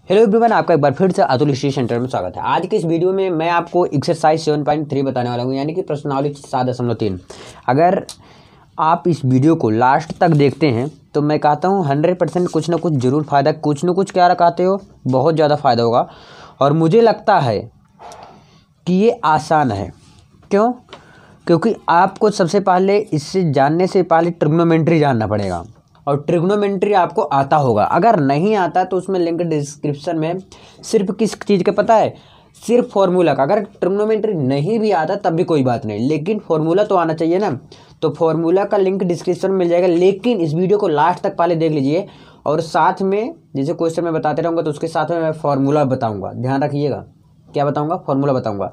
Hello everyone, आपका एक बार फिर से अतुल स्टडी सेंटर में स्वागत है। आज के इस वीडियो में मैं आपको एक्सरसाइज 7.3 बताने वाला हूँ, यानी कि प्रश्नावली 7.3। अगर आप इस वीडियो को लास्ट तक देखते हैं तो मैं कहता हूँ 100% कुछ ना कुछ ज़रूर फ़ायदा, कुछ ना कुछ क्या रखाते हो, बहुत ज़्यादा फ़ायदा होगा। और मुझे लगता है कि ये आसान है। क्यों? क्योंकि आपको सबसे पहले इससे जानने से पहले ट्रिग्नोमेट्री जानना पड़ेगा, और ट्रिग्नोमेट्री आपको आता होगा। अगर नहीं आता तो उसमें लिंक डिस्क्रिप्शन में। सिर्फ किस चीज़ का पता है? सिर्फ फार्मूला का। अगर ट्रिग्नोमेट्री नहीं भी आता तब भी कोई बात नहीं, लेकिन फार्मूला तो आना चाहिए ना। तो फार्मूला का लिंक डिस्क्रिप्शन में मिल जाएगा, लेकिन इस वीडियो को लास्ट तक पहले देख लीजिए। और साथ में जैसे क्वेश्चन मैं बताते रहूँगा तो उसके साथ में मैं फार्मूला बताऊँगा, ध्यान रखिएगा। क्या बताऊँगा? फार्मूला बताऊँगा।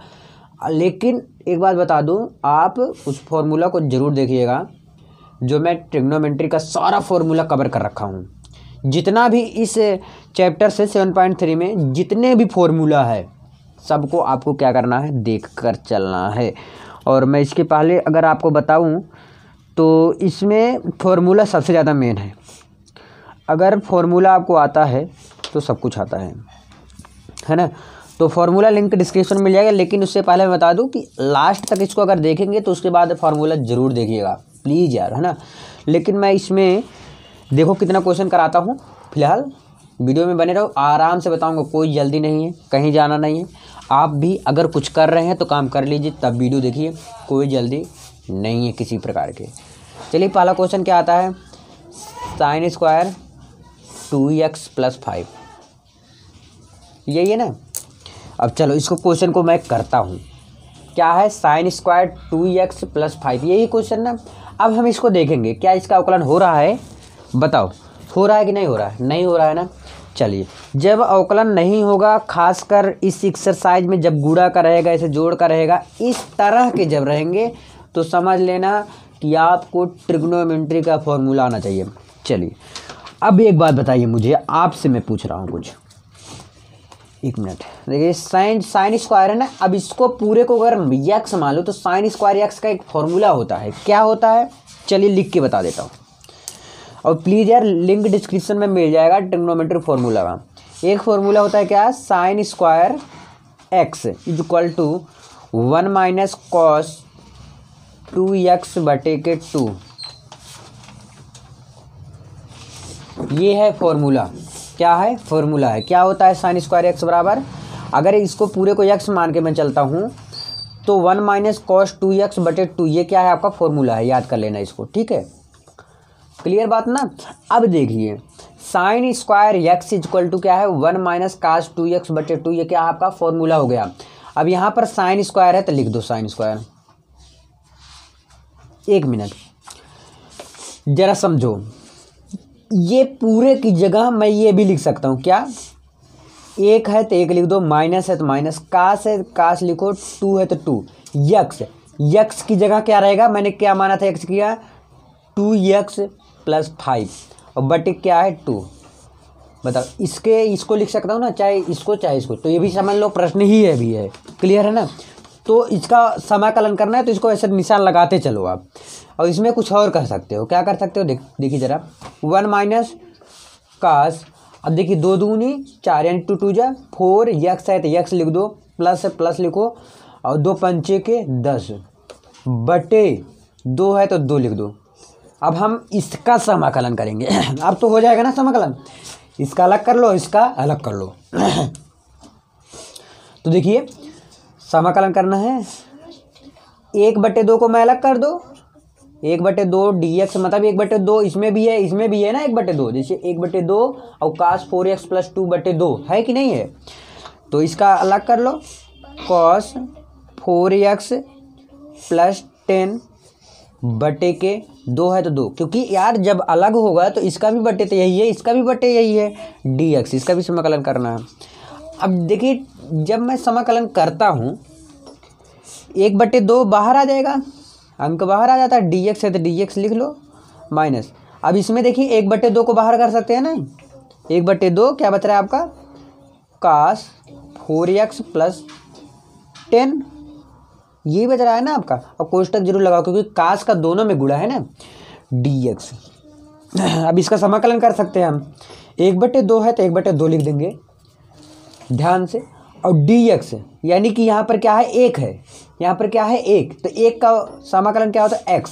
लेकिन एक बात बता दूँ, आप उस फार्मूला को ज़रूर देखिएगा जो मैं ट्रिग्नोमेट्री का सारा फार्मूला कवर कर रखा हूँ। जितना भी इस चैप्टर से 7.3 में जितने भी फार्मूला है सबको आपको क्या करना है, देख कर चलना है। और मैं इसके पहले अगर आपको बताऊँ तो इसमें फार्मूला सबसे ज़्यादा मेन है। अगर फार्मूला आपको आता है तो सब कुछ आता है ना। तो फार्मूला लिंक डिस्क्रिप्शन में मिल जाएगा, लेकिन उससे पहले मैं बता दूं कि लास्ट तक इसको अगर देखेंगे तो उसके बाद फार्मूला ज़रूर देखिएगा प्लीज़ यार, है ना। लेकिन मैं इसमें देखो कितना क्वेश्चन कराता हूँ। फिलहाल वीडियो में बने रहो, आराम से बताऊँगा, कोई जल्दी नहीं है, कहीं जाना नहीं है। आप भी अगर कुछ कर रहे हैं तो काम कर लीजिए, तब वीडियो देखिए, कोई जल्दी नहीं है किसी प्रकार के। चलिए, पहला क्वेश्चन क्या आता है? साइन स्क्वायर 2x + 5, यही है ना। अब चलो इसको क्वेश्चन को मैं करता हूँ। क्या है? साइन स्क्वायर 2x + 5, यही क्वेश्चन ना। अब हम इसको देखेंगे, क्या इसका अवकलन हो रहा है? बताओ, हो रहा है कि नहीं हो रहा है? नहीं हो रहा है ना। चलिए, जब अवकलन नहीं होगा, खासकर इस एक्सरसाइज में जब गुणा का रहेगा, इसे जोड़ का रहेगा, इस तरह के जब रहेंगे तो समझ लेना कि आपको ट्रिग्नोमेट्री का फॉर्मूला आना चाहिए। चलिए, अब एक बात बताइए मुझे, आपसे मैं पूछ रहा हूँ कुछ। एक मिनट, देखिए साइन स्क्वायर है ना। अब इसको पूरे को अगर यक्स मान लो तो साइन स्क्वायर यक्स का एक फॉर्मूला होता है। क्या होता है? चलिए लिख के बता देता हूँ। और प्लीज़ यार, लिंक डिस्क्रिप्शन में मिल जाएगा ट्रिग्नोमेट्री फॉर्मूला का। एक फॉर्मूला होता है क्या? Sine square x = 1 - cos 2x/2। ये है फॉर्मूला। क्या है? फॉर्मूला है। क्या होता है? साइन स्क्वायर एक्स बराबर, अगर इसको पूरे को यक्स मान के मैं चलता हूँ तो 1 - cos 2x/2, ये क्या है? आपका फॉर्मूला है, याद कर लेना इसको, ठीक है। क्लियर बात ना। अब देखिए, साइन स्क्वायर एक्स = क्या है? 1 - cos 2x/2, ये क्या है? आपका फॉर्मूला हो गया। अब यहाँ पर साइन स्क्वायर है तो लिख दो साइन स्क्वायर। एक मिनट जरा समझो, ये पूरे की जगह मैं ये भी लिख सकता हूँ। क्या? एक है तो एक लिख दो, माइनस है तो माइनस, कास है कास लिखो, 2 है तो 2, यक्स की जगह क्या रहेगा? मैंने क्या माना था यक्स किया? 2x + 5, और बटे क्या है? 2। बताओ, इसको लिख सकता हूँ ना, चाहे इसको चाहे इसको, तो ये भी समझ लो प्रश्न ही है भी है। क्लियर है ना। तो इसका समाकलन करना है तो इसको ऐसे निशान लगाते चलो आप। और इसमें कुछ और कर सकते हो। क्या कर सकते हो? देखिए ज़रा, 1 - cos, अब देखिए 2 दूनी 4, यानी 2 2 जा 4, यक्स है तो यक्स लिख दो, प्लस है प्लस लिखो, और 2 पंचे के 10, बटे 2 है तो 2 लिख दो। अब हम इसका समाकलन करेंगे। अब तो हो जाएगा ना समाकलन। इसका अलग कर लो, इसका अलग कर लो। तो देखिए, समाकलन करना है। 1/2 को मैं अलग कर दो, 1/2 dx, मतलब 1/2 इसमें भी है ना 1/2, जैसे 1/2 और cos 4x + 2/2 है कि नहीं है। तो इसका अलग कर लो, cos 4x + 10/2 है तो 2, क्योंकि यार जब अलग होगा तो इसका भी बटे तो यही है, इसका भी बटे यही है, dx, इसका भी समाकलन करना है। अब देखिए, जब मैं समाकलन करता हूँ 1/2 बाहर आ जाएगा, अंक बाहर आ जाता है, dx है तो dx लिख लो, माइनस। अब इसमें देखिए 1/2 को बाहर कर सकते हैं ना, 1/2 क्या बच रहा है आपका? cos 4x + 10, ये बच रहा है ना आपका। और कोष्टक जरूर लगाओ, क्योंकि cos का दोनों में गुणा है ना, dx। अब इसका समाकलन कर सकते हैं हम, 1/2 है तो 1/2 लिख देंगे, ध्यान से। और dx यानी कि यहाँ पर क्या है, एक है, यहाँ पर क्या है, एक, तो एक का समाकलन क्या होता है, x।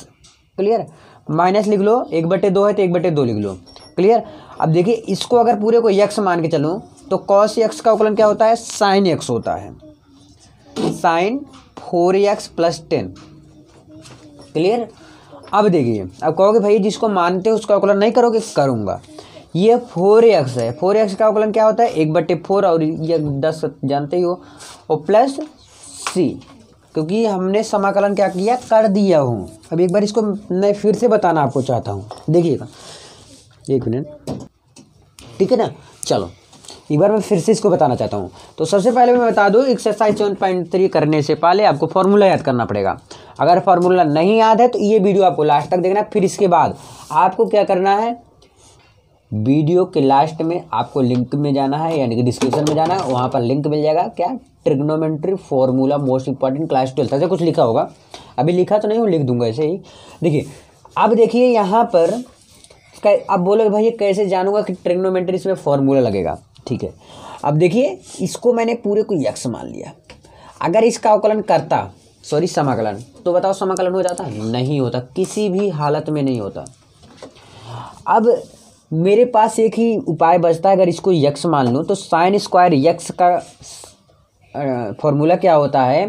क्लियर, माइनस लिख लो, 1/2 है तो 1/2 लिख लो। क्लियर। अब देखिए इसको अगर पूरे को x मान के चलूँ तो cos x का अवकलन क्या होता है, sin x होता है, sin 4x + 10। क्लियर। अब देखिए, अब कहोगे भाई जिसको मानते हो उसका अवकलन नहीं करोगे, करूँगा। ये 4x है, 4x का अवकलन क्या होता है, 1/4, और ये 10 जानते ही हो, और प्लस c, क्योंकि हमने समाकलन क्या किया, कर दिया हूँ। अब एक बार इसको मैं फिर से बताना आपको चाहता हूँ, देखिएगा, एक मिनट, ठीक है ना। चलो एक बार मैं फिर से इसको बताना चाहता हूँ। तो सबसे पहले मैं बता दूँ, एक्सरसाइज 7.3 करने से पहले आपको फॉर्मूला याद करना पड़ेगा। अगर फार्मूला नहीं याद है तो ये वीडियो आपको लास्ट तक देखना। फिर इसके बाद आपको क्या करना है, वीडियो के लास्ट में आपको लिंक में जाना है, यानी कि डिस्क्रिप्शन में जाना है, वहाँ पर लिंक मिल जाएगा, क्या, trigonometry formula most important class 12, ऐसे कुछ लिखा होगा, अभी लिखा तो नहीं हूँ, लिख दूंगा ऐसे ही। देखिए अब देखिए यहाँ पर अब बोलोगे भाई ये कैसे जानूंगा कि ट्रिग्नोमेट्री इसमें फार्मूला लगेगा। ठीक है, अब देखिए इसको मैंने पूरे को x मान लिया। अगर इसका अवकलन करता, सॉरी समाकलन, तो बताओ समाकलन हो जाता, नहीं होता, किसी भी हालत में नहीं होता। अब मेरे पास एक ही उपाय बचता है, अगर इसको x मान लूँ तो sin स्क्वायर x का फॉर्मूला क्या होता है,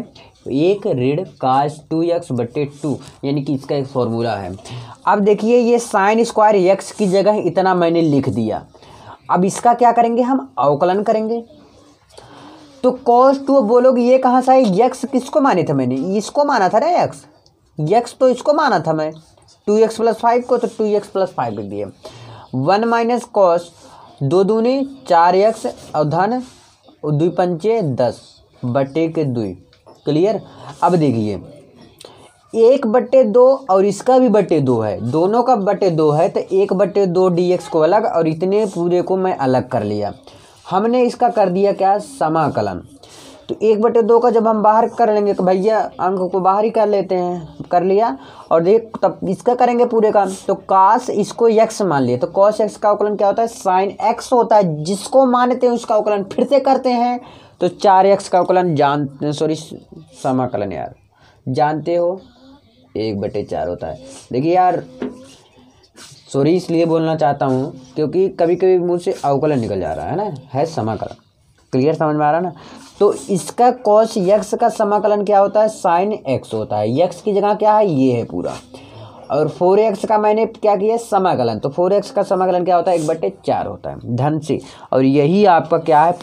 1 ऋण cos 2x/2, यानी कि इसका एक फॉर्मूला है। अब देखिए ये sin स्क्वायर x की जगह इतना मैंने लिख दिया। अब इसका क्या करेंगे, हम अवकलन करेंगे। तो cos 2, बोलोगे ये कहाँ से है, x किसको माने थे मैंने, इसको माना था ना, x तो इसको माना था मैं, 2x + 5 को, तो 2x + 5 लिख दिए। 1 - cos 2 दूनी 4x और धन 2 पंचे 10/2। क्लियर। अब देखिए 1/2 और इसका भी 2 है, दोनों का 2 है, तो 1/2 dx को अलग और इतने पूरे को मैं अलग कर लिया। हमने इसका कर दिया क्या, समाकलन। तो 1/2 का जब हम बाहर कर लेंगे तो भैया अंक को बाहर ही कर लेते हैं, कर लिया। और देख तब इसका करेंगे पूरे का, तो cos इसको x मान लिए, तो cos x का अवकलन क्या होता है, sin x होता है। जिसको मानते हैं उसका अवकलन फिर से करते हैं, तो 4x का अवकलन समाकलन यार जानते हो, 1/4 होता है। देखिए यार सॉरी इसलिए बोलना चाहता हूँ क्योंकि कभी कभी मुँह से अवकलन निकल जा रहा है ना, है समाकलन। क्लियर, समझ में आ रहा ना। तो इसका cos x का समाकलन क्या होता है, sin x होता है। x की जगह क्या है, ये है पूरा। और 4x का मैंने क्या किया, समाकलन, तो 4x का समाकलन क्या होता है, 1/4 होता है, धन से। और यही आपका क्या है,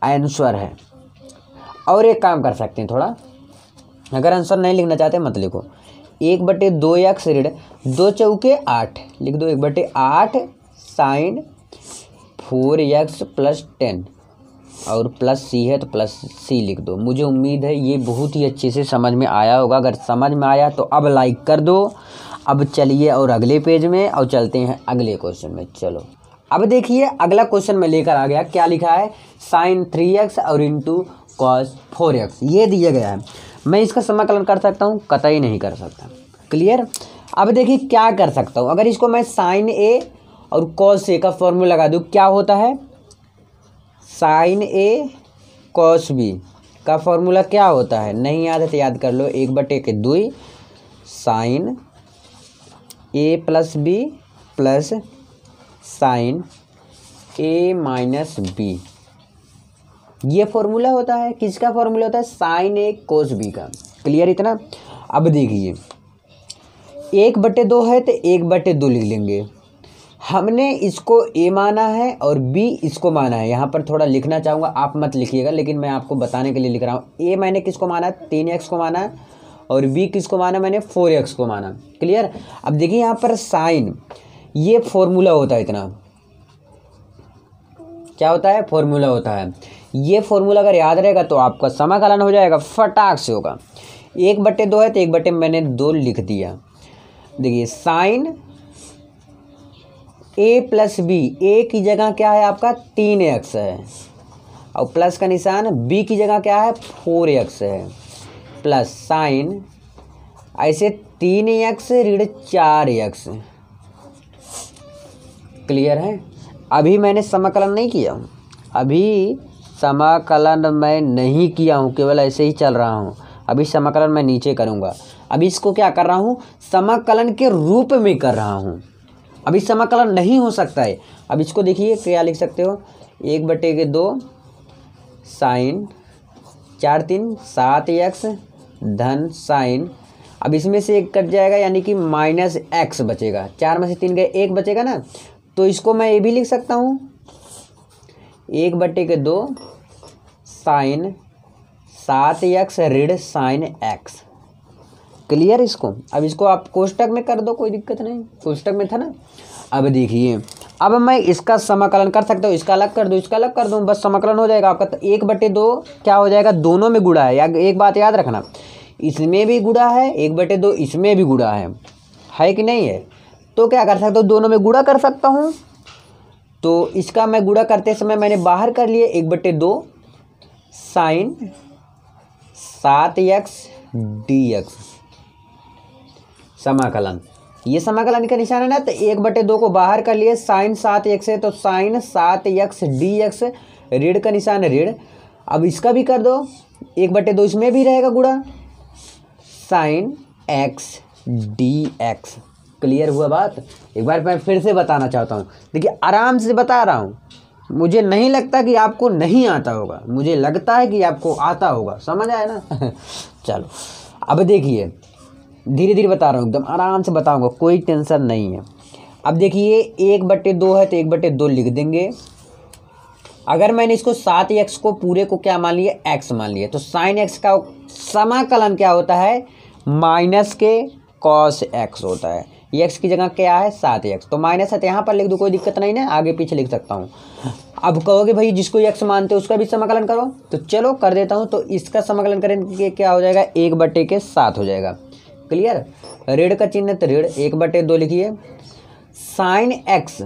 आंसर है। और एक काम कर सकते हैं थोड़ा, अगर आंसर नहीं लिखना चाहते मत लिखो, 1/2x ऋण 2 चौके 8 लिख दो, 1/8 sin 4x + 10 और प्लस c है तो प्लस c लिख दो। मुझे उम्मीद है ये बहुत ही अच्छे से समझ में आया होगा। अगर समझ में आया तो अब लाइक कर दो। अब चलिए और अगले पेज में और चलते हैं अगले क्वेश्चन में। चलो अब देखिए अगला क्वेश्चन में लेकर आ गया, क्या लिखा है, sin 3x और इंटू cos 4x ये दिया गया है। मैं इसका समाकलन कर सकता हूँ, कतई नहीं कर सकता। क्लियर। अब देखिए क्या कर सकता हूँ, अगर इसको मैं sin a और cos a का फॉर्मूला लगा दूँ, क्या होता है, sin a cos b का फॉर्मूला क्या होता है, नहीं याद है तो याद कर लो, 1/2 sin a + b plus sin a - b, ये फॉर्मूला होता है। किसका फॉर्मूला होता है, sin a cos b का। क्लियर इतना। अब देखिए 1/2 है तो 1/2 लिख लेंगे। हमने इसको a माना है और b इसको माना है। यहाँ पर थोड़ा लिखना चाहूँगा, आप मत लिखिएगा, लेकिन मैं आपको बताने के लिए लिख रहा हूँ। a मैंने किसको माना है, 3x को माना है, और b किसको माना, मैंने 4x को माना। क्लियर। अब देखिए यहाँ पर साइन, ये फॉर्मूला होता है, इतना क्या होता है, फॉर्मूला होता है। ये फॉर्मूला अगर याद रहेगा तो आपका समाकलन हो जाएगा, फटाक से होगा। 1/2 है तो 1/2 मैंने 2 लिख दिया। देखिए साइन a + b, a की जगह क्या है आपका 3x है, और प्लस का निशान, b की जगह क्या है 4x है, प्लस साइन ऐसे 3x ऋण 4x। क्लियर है। अभी मैंने समाकलन नहीं किया हूँ, अभी समाकलन मैं नहीं किया हूँ, केवल ऐसे ही चल रहा हूँ। अभी समाकलन मैं नीचे करूँगा। अभी इसको क्या कर रहा हूँ, समाकलन के रूप में कर रहा हूँ। अभी समाकलन नहीं हो सकता है। अब इसको देखिए क्या लिख सकते हो, 1/2 साइन 4 3 7 x धन साइन, अब इसमें से 1 कट जाएगा यानी कि -x बचेगा। 4 में से 3 गए, 1 बचेगा ना। तो इसको मैं ये भी लिख सकता हूँ 1/2 साइन 7x ऋण साइन x। क्लियर इसको। अब इसको आप कोष्टक में कर दो, कोई दिक्कत नहीं, कोष्टक में था ना। अब देखिए, अब मैं इसका समाकलन कर सकता हूँ, इसका अलग कर दूँ, इसका अलग कर दूँ, बस समाकलन हो जाएगा आपका। तो 1/2 क्या हो जाएगा, दोनों में गुणा है। या एक बात याद रखना, इसमें भी गुणा है, 1/2 इसमें भी गुणा है कि नहीं है। तो क्या कर सकता हूँ, दोनों में गुणा कर सकता हूँ। तो इसका मैं गुणा करते समय मैंने बाहर कर लिए 1/2 साइन 7x dx समाकलन। ये समाकलन का निशान है ना। तो 1/2 को बाहर कर लिए, साइन 7x है तो साइन 7x dx, ऋण का निशान है ऋण। अब इसका भी कर दो, 1/2 इसमें भी रहेगा गुणा, साइन x dx। क्लियर हुआ बात। एक बार मैं फिर से बताना चाहता हूँ, देखिए आराम से बता रहा हूँ। मुझे नहीं लगता कि आपको नहीं आता होगा, मुझे लगता है कि आपको आता होगा। समझ आया ना। चलो अब देखिए, धीरे धीरे बता रहा हूँ, एकदम आराम से बताऊँगा, कोई टेंशन नहीं है। अब देखिए 1/2 है तो 1/2 लिख देंगे। अगर मैंने इसको 7x को पूरे को क्या मान लिया, x मान लिया, तो साइन x का समाकलन क्या होता है, माइनस के कॉस x होता है। x की जगह क्या है, 7x, तो माइनस है तो यहाँ पर लिख दो, कोई दिक्कत नहीं ना, आगे पीछे लिख सकता हूँ। अब कहोगे भाई जिसको x मानते हो उसका भी समाकलन करो, तो चलो कर देता हूँ। तो इसका समाकलन करेंगे क्या हो जाएगा, 1/7 हो जाएगा। क्लियर। ऋण का चिन्ह तो ऋण, 1/2 लिखिए। साइन x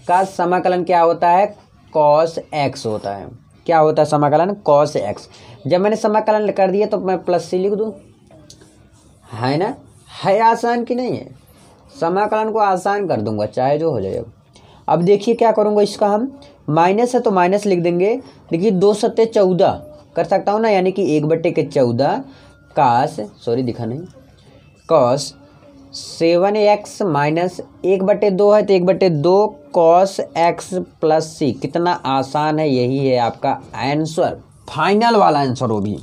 का समाकलन क्या होता है, कॉस x होता है। क्या होता है समाकलन, कॉस x। जब मैंने समाकलन कर दिया तो मैं प्लस से लिख दूँ, है ना। है आसान कि नहीं है, समाकलन को आसान कर दूंगा, चाहे जो हो जाए। अब देखिए क्या करूंगा, इसका हम माइनस है तो माइनस लिख देंगे। देखिए 2 सत्ते 14 कर सकता हूँ ना, यानी कि 1/14 कास, सॉरी दिखा नहीं, कॉस 7x माइनस 1/2 है तो 1/2 कॉस x प्लस c। कितना आसान है, यही है आपका आंसर, फाइनल वाला आंसर वो भी।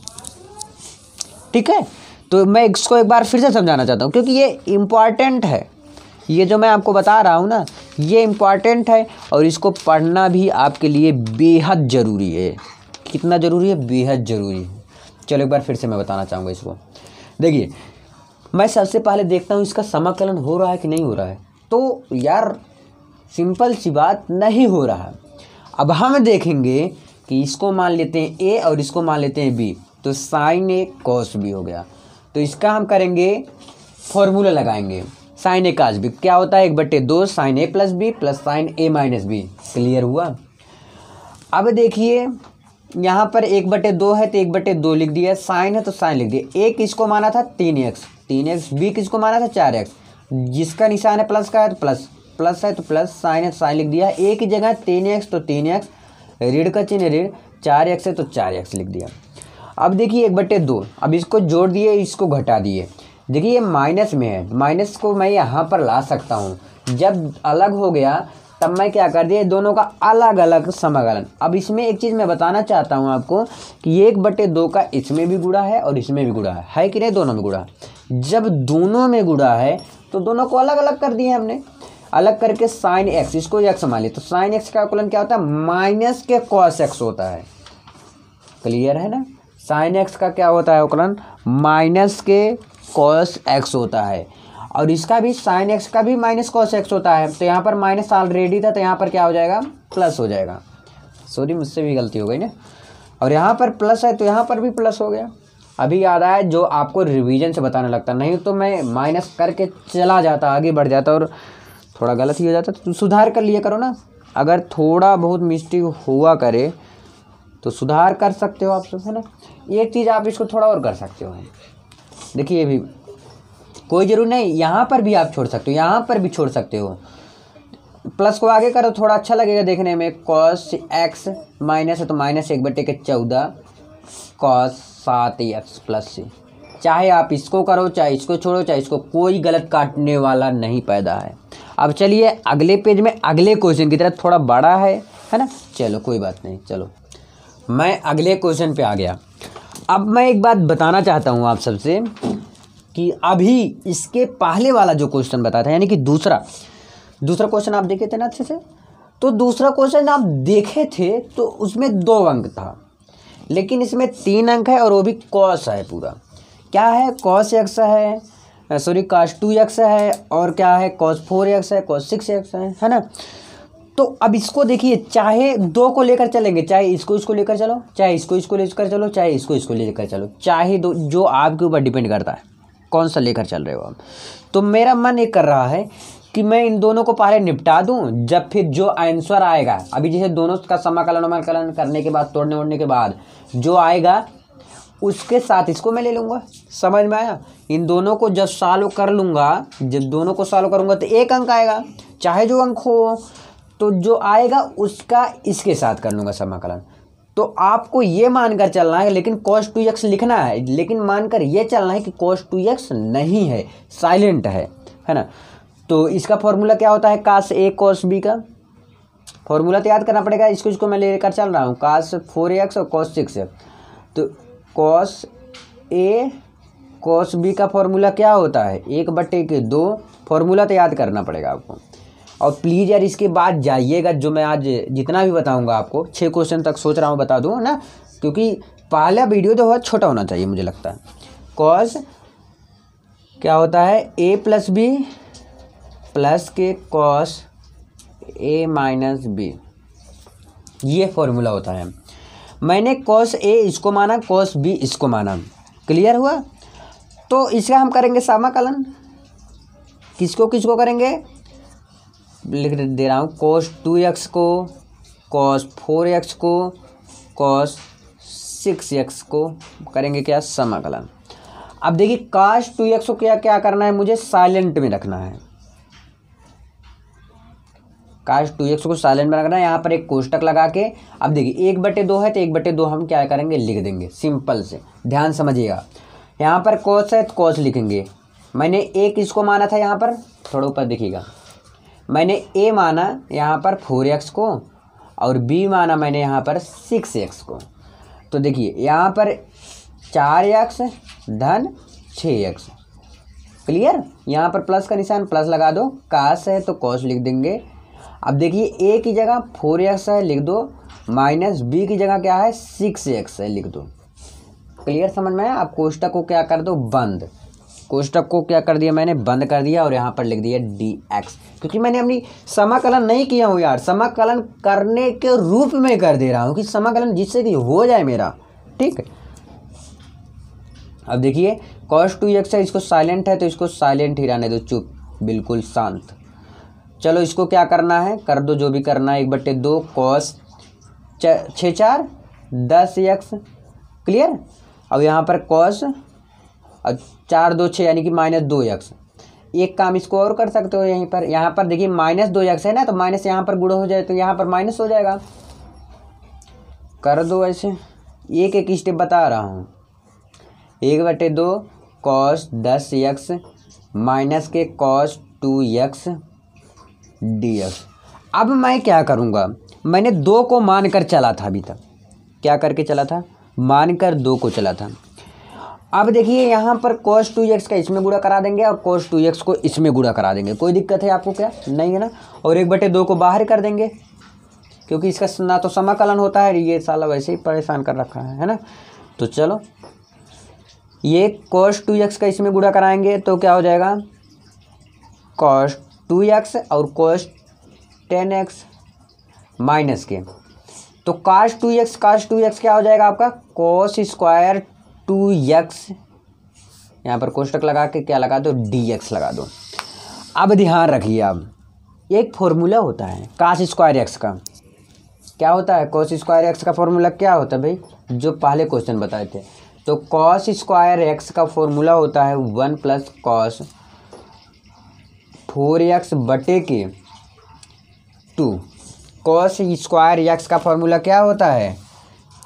ठीक है। तो मैं इसको एक बार फिर से समझाना चाहता हूँ, क्योंकि ये इम्पॉर्टेंट है। ये जो मैं आपको बता रहा हूँ ना, ये इम्पॉर्टेंट है और इसको पढ़ना भी आपके लिए बेहद ज़रूरी है। कितना ज़रूरी है, बेहद ज़रूरी है। चलो एक बार फिर से मैं बताना चाहूँगा इसको। देखिए मैं सबसे पहले देखता हूँ इसका समाकलन हो रहा है कि नहीं हो रहा है। तो यार सिंपल सी बात, नहीं हो रहा है। अब हम देखेंगे कि इसको मान लेते हैं a और इसको मान लेते हैं b, तो साइन a कॉस b हो गया। तो इसका हम करेंगे, फॉर्मूला लगाएंगे, साइन a cos b क्या होता है, 1/2 sine a plus B plus sine a minus B. Clear हुआ। अब देखिए यहाँ पर 1/2 है तो 1/2 लिख दिया, साइन है तो साइन लिख दिया। a किसको माना था, 3x, b किसको माना था, 4x, जिसका निशान है प्लस का है तो प्लस, प्लस है तो प्लस, साइन है तो साइन लिख दिया। a की जगह 3x तो 3x, ऋण का चिन्ह ऋण, 4x है तो 4x लिख दिया। अब देखिए 1/2, अब इसको जोड़ दिए, इसको घटा दिए। देखिए ये माइनस में है, माइनस को मैं यहाँ पर ला सकता हूँ। जब अलग हो गया तब मैं क्या कर दिया, दोनों का अलग अलग समाकलन। अब इसमें एक चीज़ मैं बताना चाहता हूँ आपको कि 1/2 का इसमें भी गुणा है और इसमें भी गुणा है कि नहीं, दोनों में गुणा। जब दोनों में गुणा है तो दोनों को अलग अलग कर दिए हमने। अलग करके साइन x, इसको x मान लिया, तो साइन x का अवकलन क्या होता है, माइनस के कॉस x होता है। क्लियर है ना। साइन x का क्या होता है अवकलन, माइनस के कॉस x होता है। और इसका भी साइन x का भी माइनस कॉस x होता है। तो यहाँ पर माइनस ऑलरेडी था तो यहाँ पर क्या हो जाएगा, प्लस हो जाएगा। सॉरी मुझसे भी गलती हो गई ना। और यहाँ पर प्लस है तो यहाँ पर भी प्लस हो गया। अभी याद आया, जो आपको रिवीजन से बताने लगता, नहीं तो मैं माइनस करके चला जाता, आगे बढ़ जाता और थोड़ा गलत ही हो जाता। तो सुधार कर लिया करो ना, अगर थोड़ा बहुत मिस्टेक हुआ करे तो सुधार कर सकते हो आप सब, है ना। एक चीज़ आप इसको थोड़ा और कर सकते हो। देखिए ये भी कोई ज़रूरी नहीं, यहाँ पर भी आप छोड़ सकते हो, यहाँ पर भी छोड़ सकते हो। प्लस को आगे करो, थोड़ा अच्छा लगेगा देखने में। कॉस एक्स माइनस है तो माइनस 1/14 कॉस 7x प्लस सी। चाहे आप इसको करो, चाहे इसको छोड़ो, चाहे इसको, कोई गलत काटने वाला नहीं पैदा है। अब चलिए अगले पेज में अगले क्वेश्चन की तरफ, थोड़ा बड़ा है ना, चलो कोई बात नहीं। चलो मैं अगले क्वेश्चन पे आ गया। अब मैं एक बात बताना चाहता हूँ आप सबसे कि अभी इसके पहले वाला जो क्वेश्चन बताया था, यानी कि दूसरा क्वेश्चन आप देखे थे ना अच्छे से, तो दूसरा क्वेश्चन आप देखे थे तो उसमें 2 अंक था, लेकिन इसमें 3 अंक है और वो भी कॉस है पूरा। क्या है? कॉस एक्स है, सॉरी कॉस 2x है, और क्या है? कॉस 4x है, कॉस 6x है ना। तो अब इसको देखिए, चाहे 2 को लेकर चलेंगे, चाहे इसको लेकर चलो, चाहे इसको लेकर चलो, चाहे इसको लेकर चलो, चाहे दो, जो आपके ऊपर डिपेंड करता है कौन सा लेकर चल रहे हो आप। तो मेरा मन ये कर रहा है कि मैं इन दोनों को पहले निपटा दूं, जब फिर जो आंसर आएगा, अभी जैसे दोनों का समाकलन करने के बाद, तोड़ने ओड़ने के बाद जो आएगा उसके साथ इसको मैं ले लूँगा। समझ में आया? इन दोनों को जब सॉल्व कर लूँगा, जब दोनों को सॉल्व करूँगा तो 1 अंक आएगा, चाहे जो अंक हो, तो जो आएगा उसका इसके साथ कर लूँगा समाकलन। तो आपको ये मानकर चलना है, लेकिन cos 2x लिखना है, लेकिन मानकर ये चलना है कि cos 2x नहीं है, साइलेंट है ना। तो इसका फॉर्मूला क्या होता है? cos a cos b का फॉर्मूला तो याद करना पड़ेगा। इसको मैं लेकर चल रहा हूँ, cos 4x और cos 6x। तो cos a cos b का फॉर्मूला क्या होता है? 1/2। फॉर्मूला तो याद करना पड़ेगा आपको। और प्लीज़ यार इसके बाद जाइएगा, जो मैं आज जितना भी बताऊंगा आपको 6 क्वेश्चन तक सोच रहा हूँ बता दूँ ना, क्योंकि पहला वीडियो तो बहुत छोटा होना चाहिए मुझे लगता है। कॉस क्या होता है? a प्लस बी प्लस के कॉस a माइनस बी, ये फॉर्मूला होता है। मैंने कॉस a इसको माना, कॉस b इसको माना। क्लियर हुआ? तो इसका हम करेंगे समाकलन। किसको करेंगे? लिख दे रहा हूँ, cos 2x को, cos 4x को, cos 6x को करेंगे क्या? समाकलन। अब देखिए cos 2x को क्या करना है? मुझे साइलेंट में रखना है। cos 2x को साइलेंट में रखना है। यहाँ पर एक कोष्टक लगा के, अब देखिए 1/2 है तो 1/2 हम क्या करेंगे? लिख देंगे सिंपल से। ध्यान समझिएगा, यहाँ पर cos है तो cos लिखेंगे। मैंने एक इसको माना था, यहाँ पर थोड़ा ऊपर देखिएगा, मैंने a माना यहाँ पर 4x को, और b माना मैंने यहाँ पर 6x को। तो देखिए यहाँ पर 4x धन 6x। क्लियर? यहाँ पर प्लस का निशान, प्लस लगा दो। cos है तो cos लिख देंगे। अब देखिए a की जगह 4x है लिख दो, माइनस b की जगह क्या है? 6x है लिख दो। क्लियर समझ में आया? आप कोष्टक को क्या कर दो? बंद। कोष्टक को क्या कर दिया मैंने? बंद कर दिया, और यहाँ पर लिख दिया dx, क्योंकि मैंने अपनी समाकलन नहीं किया हूँ यार, समाकलन करने के रूप में कर दे रहा हूँ कि समाकलन जिससे कि हो जाए मेरा। ठीक है, अब देखिए cos 2x है, इसको साइलेंट है तो इसको साइलेंट ही रहने दो, चुप, बिल्कुल शांत। चलो इसको क्या करना है? कर दो जो भी करना है। 1/2 cos 6 4 10x। क्लियर? अब यहाँ पर cos और 4 2 6 यानी कि -2x। एक काम इसको और कर सकते हो यहीं पर, यहाँ पर देखिए -2x है ना, तो माइनस यहाँ पर गुणा हो जाए तो यहाँ पर माइनस हो जाएगा। कर दो ऐसे, एक स्टेप बता रहा हूँ। 1/2 cos 10x माइनस के cos 2x dx। अब मैं क्या करूँगा? मैंने 2 को मान कर चला था अभी तक। क्या करके चला था? मान कर 2 को चला था। अब देखिए यहाँ पर cos 2x का इसमें गुणा करा देंगे और cos 2x को इसमें गुणा करा देंगे। कोई दिक्कत है आपको क्या? नहीं है ना। और 1/2 को बाहर कर देंगे, क्योंकि इसका ना तो समाकलन होता है, ये साला वैसे ही परेशान कर रखा है ना। तो चलो ये cos 2x का इसमें गुणा कराएंगे तो क्या हो जाएगा? cos 2x और cos 10x माइनस के, तो cos 2x क्या हो जाएगा आपका? cos स्क्वायर 2x, यहाँ पर कोष्टक लगा के क्या लगा दो? dx लगा दो। अब ध्यान रखिए, अब एक फॉर्मूला होता है cos स्क्वायर x का। क्या होता है? cos स्क्वायर x का फॉर्मूला क्या होता है भाई? जो पहले क्वेश्चन बताए थे, तो cos स्क्वायर x का फॉर्मूला होता है 1 प्लस cos 4x बटे के 2। कॉस स्क्वायर एक्स का फॉर्मूला क्या होता है?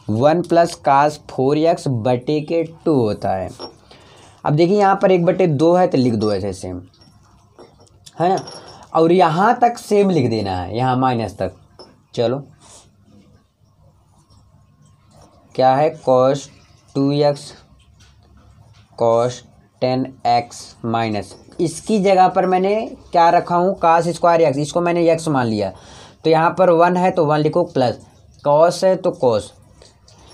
1 प्लस कास 4x बटे के 2 होता है। अब देखिए यहाँ पर 1/2 है तो लिख दो ऐसे सेम, है ना, और यहाँ तक सेम लिख देना है, यहाँ माइनस तक। चलो क्या है? Cos 2x cos 10x minus, इसकी जगह पर मैंने क्या रखा हूँ? कास स्क्वायर एक्स, इसको मैंने x मान लिया, तो यहाँ पर 1 है तो 1 लिखो, प्लस कॉस है तो कॉस।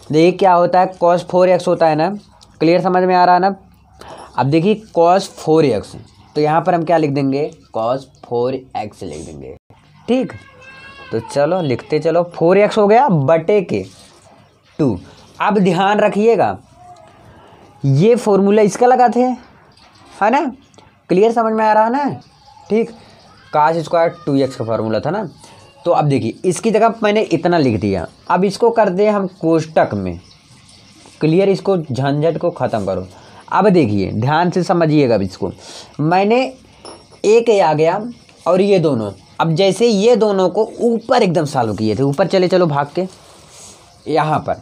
देखिए क्या होता है? कॉस 4x होता है ना, क्लियर समझ में आ रहा है ना? अब देखिए कॉस 4x, तो यहाँ पर हम क्या लिख देंगे? कॉस 4x लिख देंगे। ठीक, तो चलो लिखते चलो, 4x हो गया बटे के 2। अब ध्यान रखिएगा, ये फॉर्मूला इसका लगाते हैं, है ना? क्लियर समझ में आ रहा है ना? ठीक, कास स्क्वायर 2x का फॉर्मूला था ना। तो अब देखिए इसकी जगह मैंने इतना लिख दिया, अब इसको कर दें हम कोष्टक में। क्लियर, इसको झंझट को ख़त्म करो। अब देखिए ध्यान से समझिएगा, अब इसको मैंने एक आ गया और ये दोनों, अब जैसे ये दोनों को ऊपर एकदम सॉल्व किए थे, ऊपर चले चलो भाग के, यहाँ पर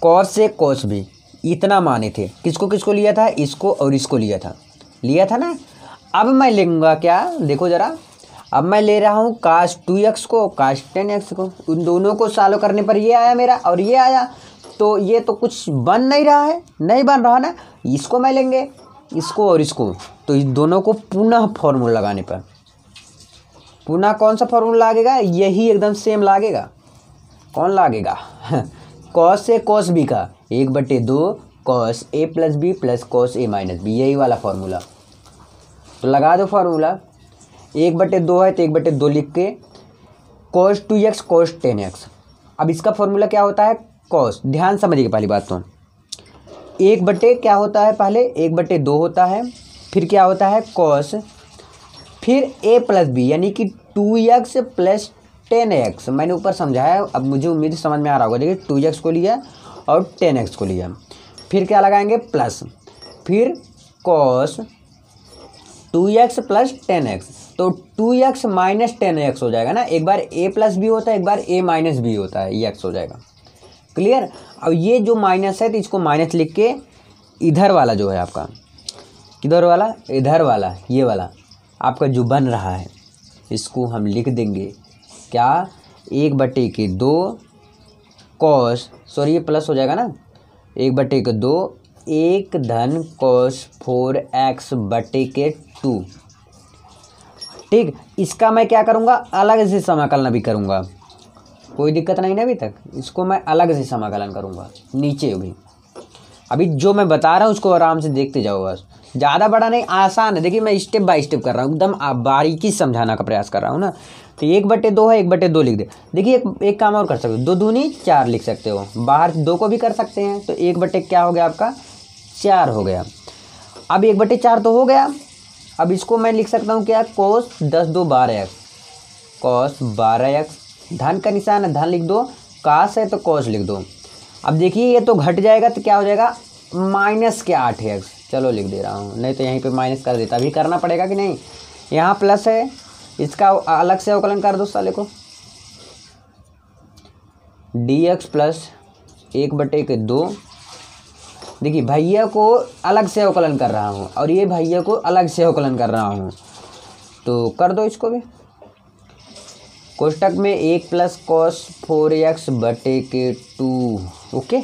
कॉस से कॉस भी इतना माने थे, किसको किसको लिया था? इसको और इसको लिया था ना। अब मैं लूँगा क्या? देखो ज़रा, अब मैं ले रहा हूँ कास 2x को कास 10x को, उन दोनों को सॉल्व करने पर ये आया मेरा और ये आया, तो ये तो कुछ बन नहीं रहा है, नहीं बन रहा ना। इसको मैं लेंगे, इसको और इसको, तो इस दोनों को पुनः फॉर्मूला लगाने पर पुनः कौन सा फॉर्मूला लागेगा? यही एकदम सेम लागेगा। कौन लागेगा? कॉस से कॉस बी का 1/2 cos A plus B plus cos A minus B, यही वाला फॉर्मूला। तो लगा दो फॉर्मूला, 1/2 है तो 1/2 लिख के कॉस 2x कॉस 10x। अब इसका फॉर्मूला क्या होता है? कॉस, ध्यान समझिए पहली बात तो, 1/, क्या होता है? पहले 1/2 होता है, फिर क्या होता है? कॉस, फिर a प्लस बी यानी कि 2x प्लस 10x। मैंने ऊपर समझाया, अब मुझे उम्मीद समझ में आ रहा होगा। देखिए 2x को लिया और 10x को लिया, फिर क्या लगाएंगे? प्लस, फिर कॉस 2x प्लस 10x, तो 2x माइनस 10x हो जाएगा ना। एक बार a प्लस बी होता है, एक बार a माइनस बी होता है, ये x हो जाएगा। क्लियर? अब ये जो माइनस है तो इसको माइनस लिख के इधर वाला जो है आपका, किधर वाला? इधर वाला, ये वाला आपका जो बन रहा है, इसको हम लिख देंगे क्या? 1/2 कॉस, सॉरी ये प्लस हो जाएगा ना, 1/2 1 धन कॉस 4x बटे के 2। ठीक, इसका मैं क्या करूँगा? अलग से समाकलन भी करूँगा, कोई दिक्कत नहीं ना अभी तक। इसको मैं अलग से समाकलन करूँगा नीचे भी। अभी जो मैं बता रहा हूँ उसको आराम से देखते जाओ, बस ज़्यादा बड़ा नहीं, आसान है। देखिए मैं स्टेप बाय स्टेप कर रहा हूँ, एकदम बारीकी समझाना का प्रयास कर रहा हूँ ना। तो 1/2 है, 1/2 लिख दे। देखिए एक काम और कर सकते हो, 2 दूनी 4 लिख सकते हो, बाहर 2 को भी कर सकते हैं। तो 1/, क्या हो गया आपका? 4 हो गया। अब 1/4 तो हो गया। अब इसको मैं लिख सकता हूँ क्या? कोस 10 2 12x, कॉस 12x, धन का निशान है, धन लिख दो, कास है तो कॉस लिख दो। अब देखिए ये तो घट जाएगा तो क्या हो जाएगा? माइनस के 8x। चलो लिख दे रहा हूँ, नहीं तो यहीं पे माइनस कर देता, अभी करना पड़ेगा कि नहीं। यहाँ प्लस है, इसका अलग से अवकलन कर दो साले को, dx प्लस 1/2। देखिए भैया को अलग से अवकलन कर रहा हूँ और ये भैया को अलग से अवकलन कर रहा हूँ, तो कर दो इसको भी। कोष्टक में 1 प्लस कॉस 4x बटे के 2, ओके,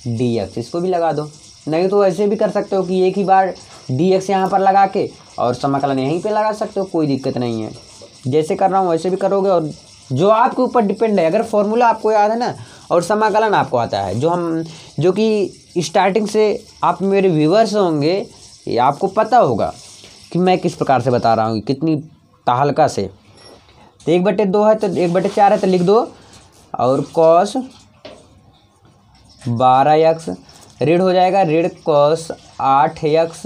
dx, इसको भी लगा दो। नहीं तो ऐसे भी कर सकते हो कि एक ही बार dx यहाँ पर लगा के और समाकलन यहीं पे लगा सकते हो, कोई दिक्कत नहीं है। जैसे कर रहा हूँ वैसे भी करोगे, और जो आपके ऊपर डिपेंड है। अगर फॉर्मूला आपको याद है ना और समाकलन आपको आता है, जो कि स्टार्टिंग से आप मेरे व्यूवर्स होंगे, ये आपको पता होगा कि मैं किस प्रकार से बता रहा हूँ, कितनी तहलका से। तो 1/2 है तो 1/4 है तो लिख दो, और कॉस 12x ऋण हो जाएगा, ऋण कॉस 8x,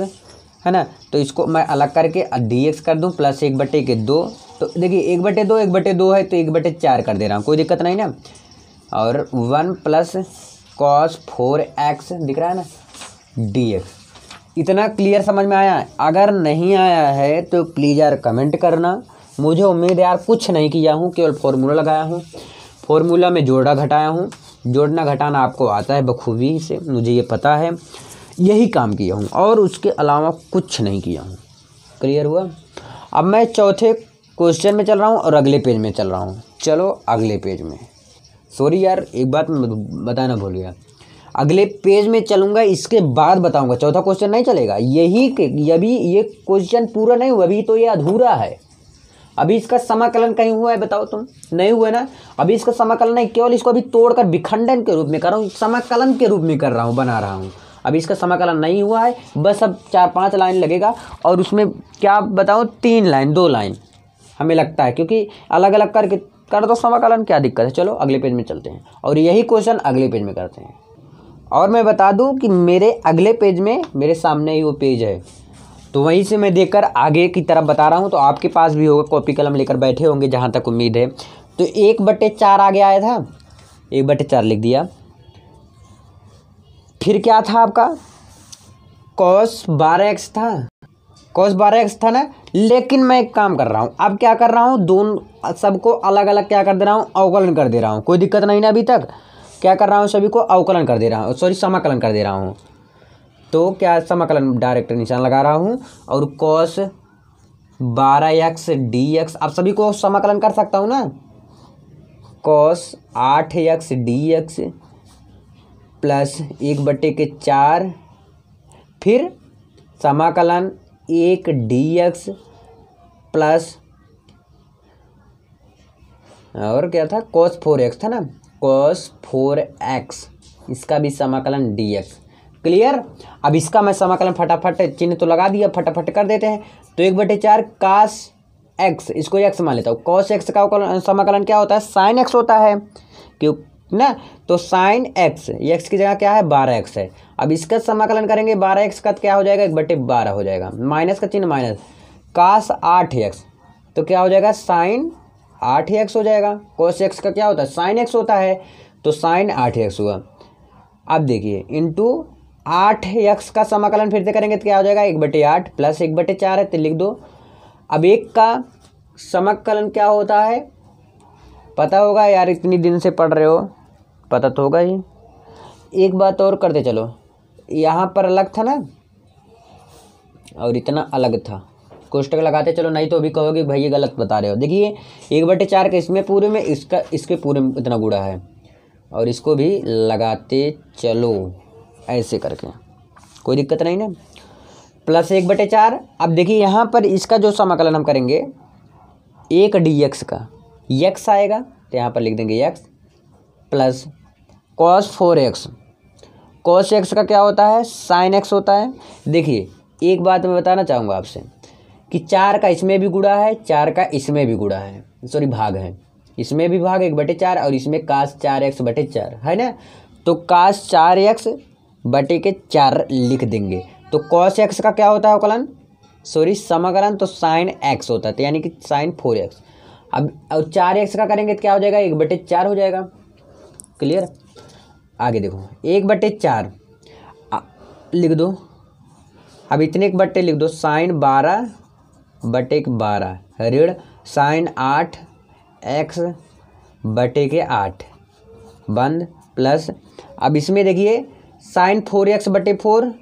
है ना। तो इसको मैं अलग करके dx कर दूं प्लस 1/2। तो देखिए 1/2 है तो 1/4 कर दे रहा हूँ, कोई दिक्कत नहीं ना। और 1 प्लस कॉस 4x दिख रहा है ना, dx। इतना क्लियर समझ में आया? अगर नहीं आया है तो प्लीज़ यार कमेंट करना, मुझे उम्मीद है यार कुछ नहीं किया हूँ, केवल फार्मूला लगाया हूँ, फार्मूला में जोड़ा घटाया हूँ, जोड़ना घटाना आपको आता है बखूबी से, मुझे ये पता है, यही काम किया हूँ और उसके अलावा कुछ नहीं किया हूँ। क्लियर हुआ? अब मैं चौथे क्वेश्चन में चल रहा हूँ और अगले पेज में चल रहा हूँ। चलो अगले पेज में, सॉरी यार एक बात मैं बताना भूल गया, अगले पेज में चलूँगा, इसके बाद बताऊँगा। चौथा क्वेश्चन नहीं चलेगा, अभी ये क्वेश्चन पूरा नहीं हुआ, अभी तो ये अधूरा है। अभी इसका समाकलन कहीं हुआ है बताओ तुम? नहीं हुआ ना। अभी इसका समाकलन नहीं, केवल इसको अभी तोड़कर विखंडन के रूप में कर रहा हूँ, समाकलन के रूप में कर रहा हूँ, बना रहा हूँ। अभी इसका समाकलन नहीं हुआ है, बस अब 4-5 लाइन लगेगा और उसमें क्या बताऊँ 3 लाइन 2 लाइन हमें लगता है, क्योंकि अलग अलग करके कर दो समाकलन, क्या दिक्कत है। चलो अगले पेज में चलते हैं और यही क्वेश्चन अगले पेज में करते हैं। और मैं बता दूं कि मेरे अगले पेज में मेरे सामने ही वो पेज है, तो वहीं से मैं देखकर आगे की तरफ बता रहा हूं, तो आपके पास भी होगा, कॉपी कलम लेकर बैठे होंगे जहां तक उम्मीद है। तो 1/4 आगे आया था, 1/4 लिख दिया। फिर क्या था आपका cos 12x था, cos 12x था ना। लेकिन मैं एक काम कर रहा हूँ, अब क्या कर रहा हूँ, दोनों सबको अलग अलग क्या कर दे रहा हूँ, अवकलन कर दे रहा हूँ। कोई दिक्कत नहीं ना अभी तक। क्या कर रहा हूँ, सभी को अवकलन कर दे रहा हूँ, सॉरी समाकलन कर दे रहा हूँ। तो क्या समाकलन डायरेक्ट निशान लगा रहा हूँ और cos 12x dx, अब सभी को समाकलन कर सकता हूँ ना, cos 8x dx प्लस 1/4, फिर समाकलन 1 dx प्लस और क्या था, cos 4x था ना, cos 4x, इसका भी समाकलन dx। क्लियर? अब इसका मैं समाकलन फटाफट चिन्ह तो लगा दिया, फटाफट कर देते हैं। तो 1/4 cos x, इसको x मान लेता हूँ। cos x का समाकलन क्या होता है, sin x होता है, क्यों ना। तो sin x, x की जगह क्या है 12x है। अब इसका समाकलन करेंगे, 12x का क्या हो जाएगा 1/12 हो जाएगा, माइनस का चिन्ह माइनस, cos 8x तो क्या हो जाएगा sin 8x हो जाएगा। cos x का क्या होता है sin x होता है, तो sin 8x हुआ। अब देखिए इंटू 8x का समाकलन फिर से करेंगे तो क्या हो जाएगा 1/8 प्लस 1/4 है, तो लिख दो। अब एक का समाकलन क्या होता है पता होगा यार, इतनी दिन से पढ़ रहे हो, पता तो होगा ही। एक बात और करते चलो, यहाँ पर अलग था ना और इतना अलग था, कोष्टक लगाते चलो, नहीं तो अभी कहोगे भाई ये गलत बता रहे हो। देखिए 1/4 का इसमें पूरे में, इसका इसके पूरे में इतना गुड़ा है, और इसको भी लगाते चलो ऐसे करके, कोई दिक्कत नहीं ना। प्लस 1/4। अब देखिए यहाँ पर इसका जो समाकलन हम करेंगे 1 dx का, x आएगा तो यहाँ पर लिख देंगे x plus cos 4x, cos x का क्या होता है sin x होता है। देखिए एक बात मैं बताना चाहूँगा आपसे कि 4 का इसमें भी गुणा है, 4 का इसमें भी गुणा है, सॉरी भाग है, इसमें भी भाग 1/4 और इसमें cos 4x/4 है ना। तो cos 4x/4 लिख देंगे। तो cos x का क्या होता है अवकलन, सॉरी समाकलन, तो sin x होता है, तो यानी कि sin 4x। अब और 4x का करेंगे तो क्या हो जाएगा 1/4 हो जाएगा। क्लियर? आगे देखो 1/4 लिख दो, अब इतने एक बट्टे लिख दो, sin 12/12 ऋण sin 8x/8 बंद प्लस, अब इसमें देखिए sin 4x/4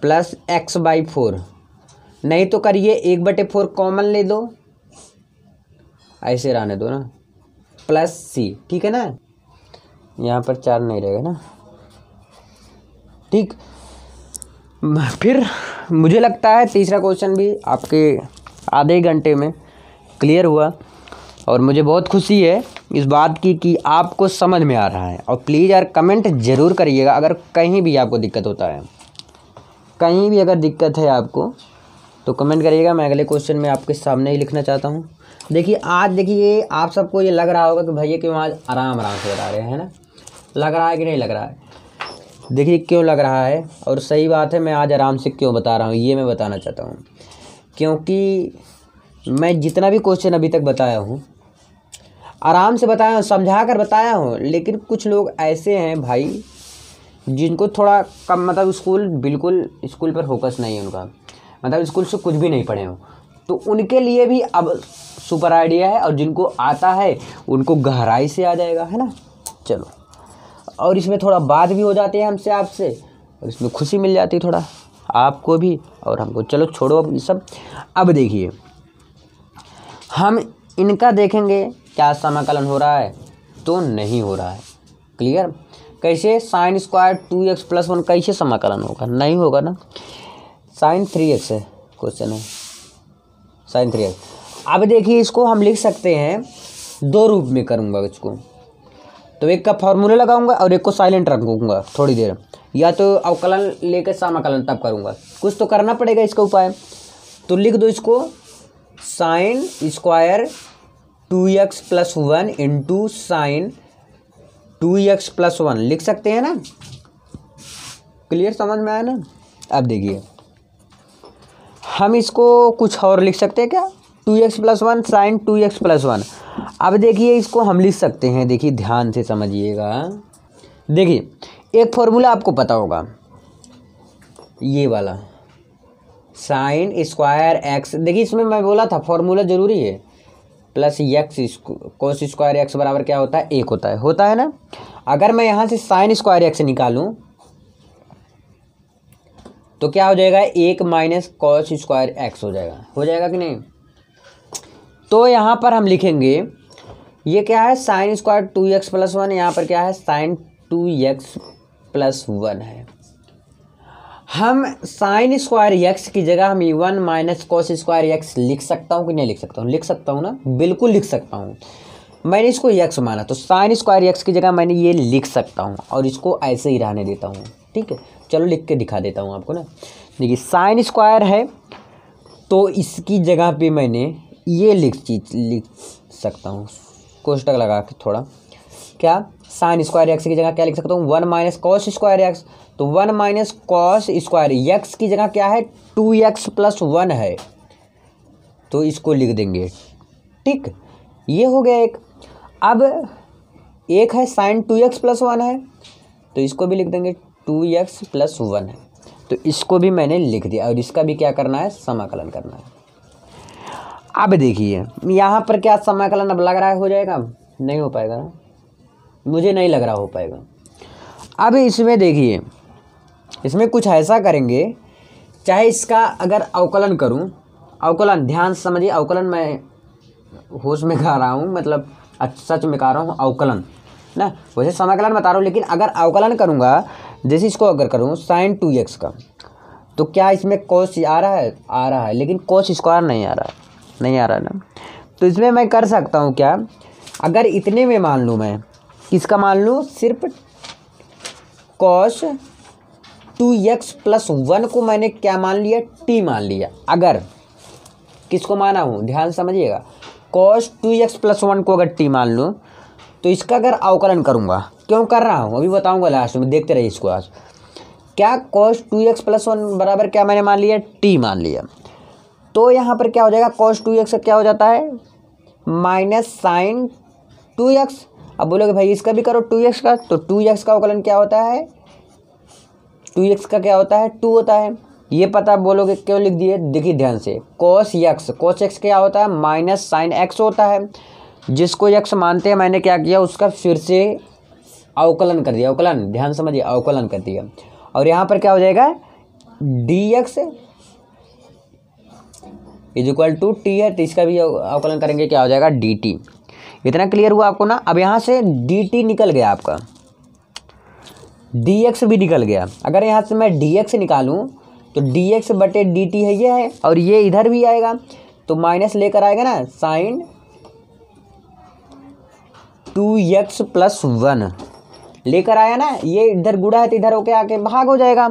प्लस x/4, नहीं तो करिए 1/4 कॉमन ले दो, ऐसे रहने दो ना, प्लस c, ठीक है ना, यहाँ पर 4 नहीं रहेगा ना, ठीक। फिर मुझे लगता है तीसरा क्वेश्चन भी आपके आधे घंटे में क्लियर हुआ, और मुझे बहुत खुशी है इस बात की कि आपको समझ में आ रहा है। और प्लीज़ यार कमेंट ज़रूर करिएगा अगर कहीं भी आपको दिक्कत होता है, कहीं भी अगर दिक्कत है आपको तो कमेंट करिएगा, मैं अगले क्वेश्चन में आपके सामने ही लिखना चाहता हूँ। देखिए आज देखिए आप सबको ये लग रहा होगा कि भैया क्यों आज आराम आराम से बता रहे हैं ना, लग रहा है कि नहीं लग रहा है? देखिए क्यों लग रहा है, और सही बात है, मैं आज आराम से क्यों बता रहा हूँ ये मैं बताना चाहता हूँ। क्योंकि मैं जितना भी क्वेश्चन अभी तक बताया हूँ आराम से बताया हूँ, समझा कर बताया हूँ, लेकिन कुछ लोग ऐसे हैं भाई जिनको थोड़ा कम मतलब बिल्कुल स्कूल पर फोकस नहीं है उनका, मतलब स्कूल से कुछ भी नहीं पढ़े हो, तो उनके लिए भी अब सुपर आइडिया है, और जिनको आता है उनको गहराई से आ जाएगा, है ना। चलो, और इसमें थोड़ा बात भी हो जाती है हमसे आपसे, और इसमें खुशी मिल जाती है थोड़ा आपको भी और हमको। चलो छोड़ो अब ये सब। अब देखिए हम इनका देखेंगे क्या समाकलन हो रहा है, तो नहीं हो रहा है। क्लियर। कैसे, साइन स्क्वायर 2x + 1 कैसे समाकलन होगा, नहीं होगा ना। साइन 3x है क्वेश्चन है, साइन 3x। अब देखिए इसको हम लिख सकते हैं दो रूप में करूँगा इसको, तो एक का फॉर्मूला लगाऊंगा और एक को साइलेंट रखूँगा थोड़ी देर, या तो अवकलन लेकर समाकलन तब करूँगा, कुछ तो करना पड़ेगा इसका उपाय। तो लिख दो इसको, sine square 2x + 1 into sine 2x + 1 लिख सकते हैं ना। क्लियर, समझ में आया ना। अब देखिए हम इसको कुछ और लिख सकते हैं क्या, 2x + 1 साइन 2x + 1। अब देखिए इसको हम लिख सकते हैं, देखिए ध्यान से समझिएगा। देखिए एक फॉर्मूला आपको पता होगा, ये वाला साइन स्क्वायर x, देखिए इसमें मैं बोला था फॉर्मूला जरूरी है, plus x cos square x बराबर क्या होता है, 1 होता है ना। अगर मैं यहाँ से साइन स्क्वायर x निकालूं तो क्या हो जाएगा, 1 माइनस कॉस स्क्वायर x हो जाएगा कि नहीं। तो यहाँ पर हम लिखेंगे ये क्या है, साइन स्क्वायर 2x + 1, यहाँ पर क्या है साइन 2x + 1 है। हम साइन स्क्वायर x की जगह हम 1 माइनस कॉस स्क्वायर x लिख सकता हूँ कि नहीं लिख सकता हूँ, लिख सकता हूँ ना, बिल्कुल लिख सकता हूँ। मैंने इसको x माना तो साइन स्क्वायर x की जगह मैंने ये लिख सकता हूँ, और इसको ऐसे ही रहने देता हूँ। ठीक है, चलो लिख के दिखा देता हूँ आपको ना। देखिए साइन स्क्वायर है तो इसकी जगह पे मैंने ये लिख सकता हूँ, कोष्टक लगा के थोड़ा, क्या साइन स्क्वायर x की जगह क्या लिख सकता हूँ, 1 माइनस कॉस स्क्वायर x। तो 1 माइनस कॉस स्क्वायर x की जगह क्या है, 2x + 1 है, तो इसको लिख देंगे। ठीक, ये हो गया एक। अब एक है साइन 2x + 1 है, तो इसको भी लिख देंगे 2x + 1 है, तो इसको भी मैंने लिख दिया, और इसका भी क्या करना है, समाकलन करना है। अब देखिए यहाँ पर क्या समाकलन अब लग रहा है हो जाएगा, नहीं हो पाएगा ना, मुझे नहीं लग रहा हो पाएगा। अब इसमें देखिए, इसमें कुछ ऐसा करेंगे, चाहे इसका अगर अवकलन करूं, अवकलन ध्यान से समझिए, अवकलन मैं होश में गा रहा हूं, मतलब सच में गा रहा हूं अवकलन ना, वैसे समाकलन बता रहा हूं, लेकिन अगर अवकलन करूंगा, जैसे इसको अगर करूं साइन 2x का, तो क्या इसमें कॉस आ रहा है, लेकिन कॉस स्क्वायर नहीं आ रहा है ना। तो इसमें मैं कर सकता हूँ क्या, अगर इतने में मान लूँ, मैं किसका मान लूँ, सिर्फ कॉस 2x + 1 को मैंने क्या मान लिया, t मान लिया। अगर किसको माना हूँ, ध्यान समझिएगा, कॉस 2x + 1 को अगर t मान लूँ, तो इसका अगर अवकलन करूँगा, क्यों कर रहा हूँ अभी बताऊँगा लास्ट में, देखते रहिए इसको आज। क्या cos 2x + 1 बराबर क्या मैंने मान लिया, t मान लिया, तो यहाँ पर क्या हो जाएगा, cos 2x क्या हो जाता है, माइनस साइन 2x। अब बोलोगे भाई इसका भी करो 2x का, तो 2x का अवकलन क्या होता है, 2x का क्या होता है, 2 होता है। ये पता बोलोगे क्यों लिख दिए, देखिए ध्यान से, cos x क्या होता है, माइनस साइन x होता है। जिसको x मानते हैं मैंने क्या किया, उसका फिर से अवकलन कर दिया, अवकलन ध्यान समझिए, अवकलन कर दिया। और यहाँ पर क्या हो जाएगा, dx = t है, तो इसका भी अवकलन करेंगे, क्या हो जाएगा dt। इतना क्लियर हुआ आपको ना। अब यहाँ से dt निकल गया आपका, dx भी निकल गया। अगर यहाँ से मैं dx निकालूं तो dx बटे dt है, ये है, और ये इधर भी आएगा, तो माइनस लेकर आएगा ना, साइन 2x + 1 लेकर आया ना, ये इधर गुणा है तो इधर होके आके भाग हो जाएगा।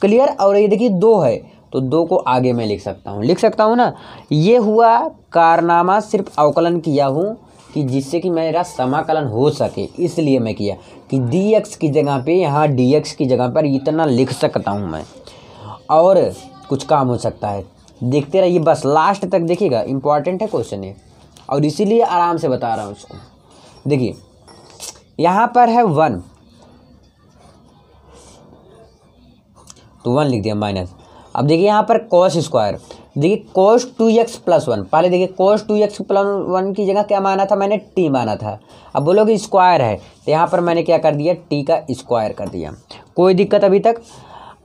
क्लियर। और ये देखिए 2 है, तो 2 को आगे मैं लिख सकता हूँ ना। ये हुआ कारनामा, सिर्फ अवकलन किया हूँ कि जिससे कि मेरा समाकलन हो सके, इसलिए मैं किया कि dx की जगह पे, यहाँ dx की जगह पर इतना लिख सकता हूँ मैं, और कुछ काम हो सकता है। देखते रहिए, बस लास्ट तक देखिएगा, इंपॉर्टेंट है क्वेश्चन ये, और इसीलिए आराम से बता रहा हूँ इसको। देखिए यहाँ पर है 1, तो 1 लिख दिया माइनस। अब देखिए यहाँ पर कॉस स्क्वायर, देखिए cos 2x प्लस 1, पहले देखिए cos 2x प्लस 1 की जगह क्या माना था मैंने, t माना था। अब बोलोगे स्क्वायर है, तो यहाँ पर मैंने क्या कर दिया, t का स्क्वायर कर दिया। कोई दिक्कत अभी तक?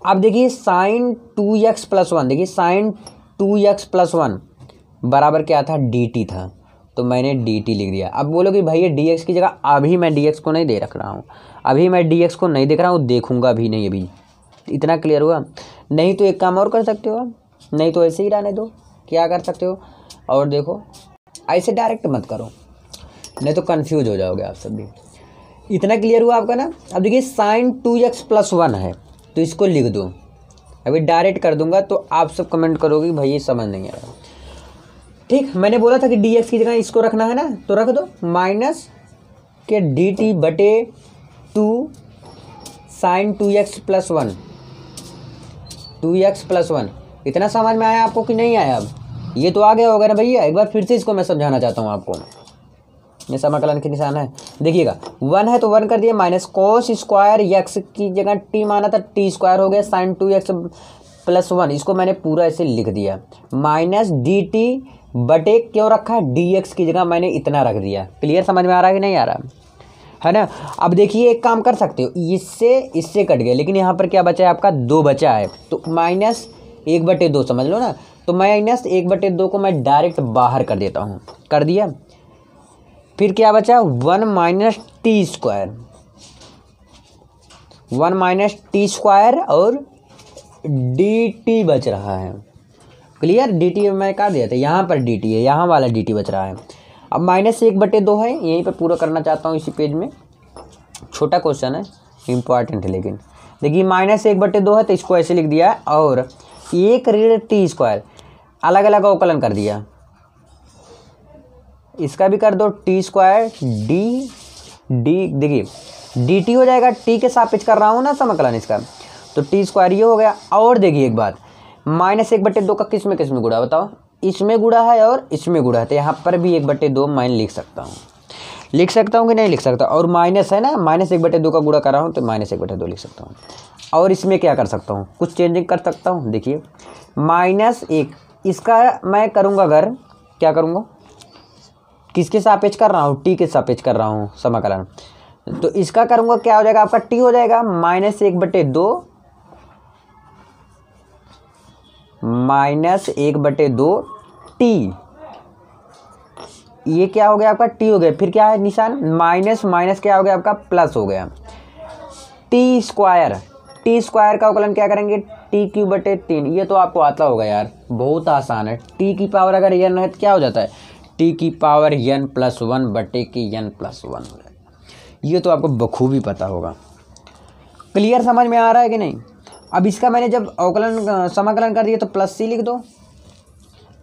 अब देखिए sin 2x प्लस 1, देखिए sin 2x प्लस 1 बराबर क्या था, dt था, तो मैंने dt लिख दिया। अब बोलोगे भैया dx की जगह, अभी मैं dx को नहीं दे रख रहा हूँ, अभी मैं dx को नहीं देख रहा हूँ, देखूंगा भी नहीं अभी। इतना क्लियर हुआ? नहीं तो एक काम और कर सकते हो, नहीं तो ऐसे ही रहने दो, क्या कर सकते हो, और देखो ऐसे डायरेक्ट मत करो, नहीं तो कंफ्यूज हो जाओगे आप सब भी। इतना क्लियर हुआ आपका ना? अब देखिए sin 2x प्लस 1 है, तो इसको लिख दो। अभी डायरेक्ट कर दूंगा तो आप सब कमेंट करोगे भाई ये समझ नहीं आ रहा। ठीक, मैंने बोला था कि dx की जगह इसको रखना है ना, तो रख दो माइनस के dt बटे 2 sin 2x plus 1, 2x plus 1। इतना समझ में आया आपको कि नहीं आया? अब ये तो आ गया होगा ना भैया, एक बार फिर से इसको मैं समझाना चाहता हूँ आपको। ये समाकलन के निशान है, देखिएगा 1 है तो 1 कर दिया, माइनस cos स्क्वायर x की जगह t माना था, t स्क्वायर हो गया sin 2x प्लस 1, इसको मैंने पूरा ऐसे लिख दिया, माइनस dt बटे क्यों रखा, dx की जगह मैंने इतना रख दिया। क्लियर समझ में आ रहा है कि नहीं आ रहा है ना? अब देखिए एक काम कर सकते हो, इससे कट गया, लेकिन यहाँ पर क्या बचा है आपका, 2 बचा है, तो माइनस 1/2 समझ लो ना, तो माइनस 1/2 को मैं डायरेक्ट बाहर कर देता हूँ, कर दिया। फिर क्या बचा, 1 minus T square, 1 minus T square और dt बच रहा है। क्लियर? dt मैं काट दिया था, यहाँ पर dt है, यहाँ वाला dt बच रहा है। अब माइनस 1/2 है, यहीं पर पूरा करना चाहता हूँ इसी पेज में, छोटा क्वेश्चन है इम्पॉर्टेंट है, लेकिन देखिए माइनस 1/2 है तो इसको ऐसे लिख दिया, और 1 ऋण टी स्क्वायर अलग अलग अवकलन कर दिया, इसका भी कर दो टी स्क्वायर डी, देखिए dt हो जाएगा, t के सापेक्ष कर रहा हूँ ना समाकलन इसका, तो टी स्क्वायर ये हो गया। और देखिए एक बात, माइनस 1/2 का किस में गुणा बताओ, इसमें गुणा है और इसमें गुणा है, तो यहाँ पर भी 1/2 मैं लिख सकता हूँ, लिख सकता हूँ कि नहीं लिख सकता? और माइनस है ना, माइनस 1/2 का गुणा कर रहा हूँ तो माइनस 1/2 लिख सकता हूँ। और इसमें क्या कर सकता हूँ, कुछ चेंजिंग कर सकता हूँ। देखिए -1 इसका मैं करूँगा, अगर क्या करूँगा, किसके सापेक्ष कर रहा हूँ, टी के सापेक्ष कर रहा हूँ समाकलन, तो इसका करूँगा क्या हो जाएगा आपका, टी हो जाएगा -1/2 -1/2 टी, ये क्या हो गया आपका, टी हो गया। फिर क्या है निशान, माइनस माइनस क्या हो गया आपका, प्लस हो गया, टी स्क्वायर का अवकलन क्या करेंगे, t³/3। ये तो आपको आता होगा यार, बहुत आसान है। t की पावर अगर n है तो क्या हो जाता है, t की पावर n प्लस 1 बटे के n प्लस 1 हो जाए, ये तो आपको बखूबी पता होगा। क्लियर समझ में आ रहा है कि नहीं? अब इसका मैंने जब अवकलन समाकलन कर दिया तो प्लस c लिख दो।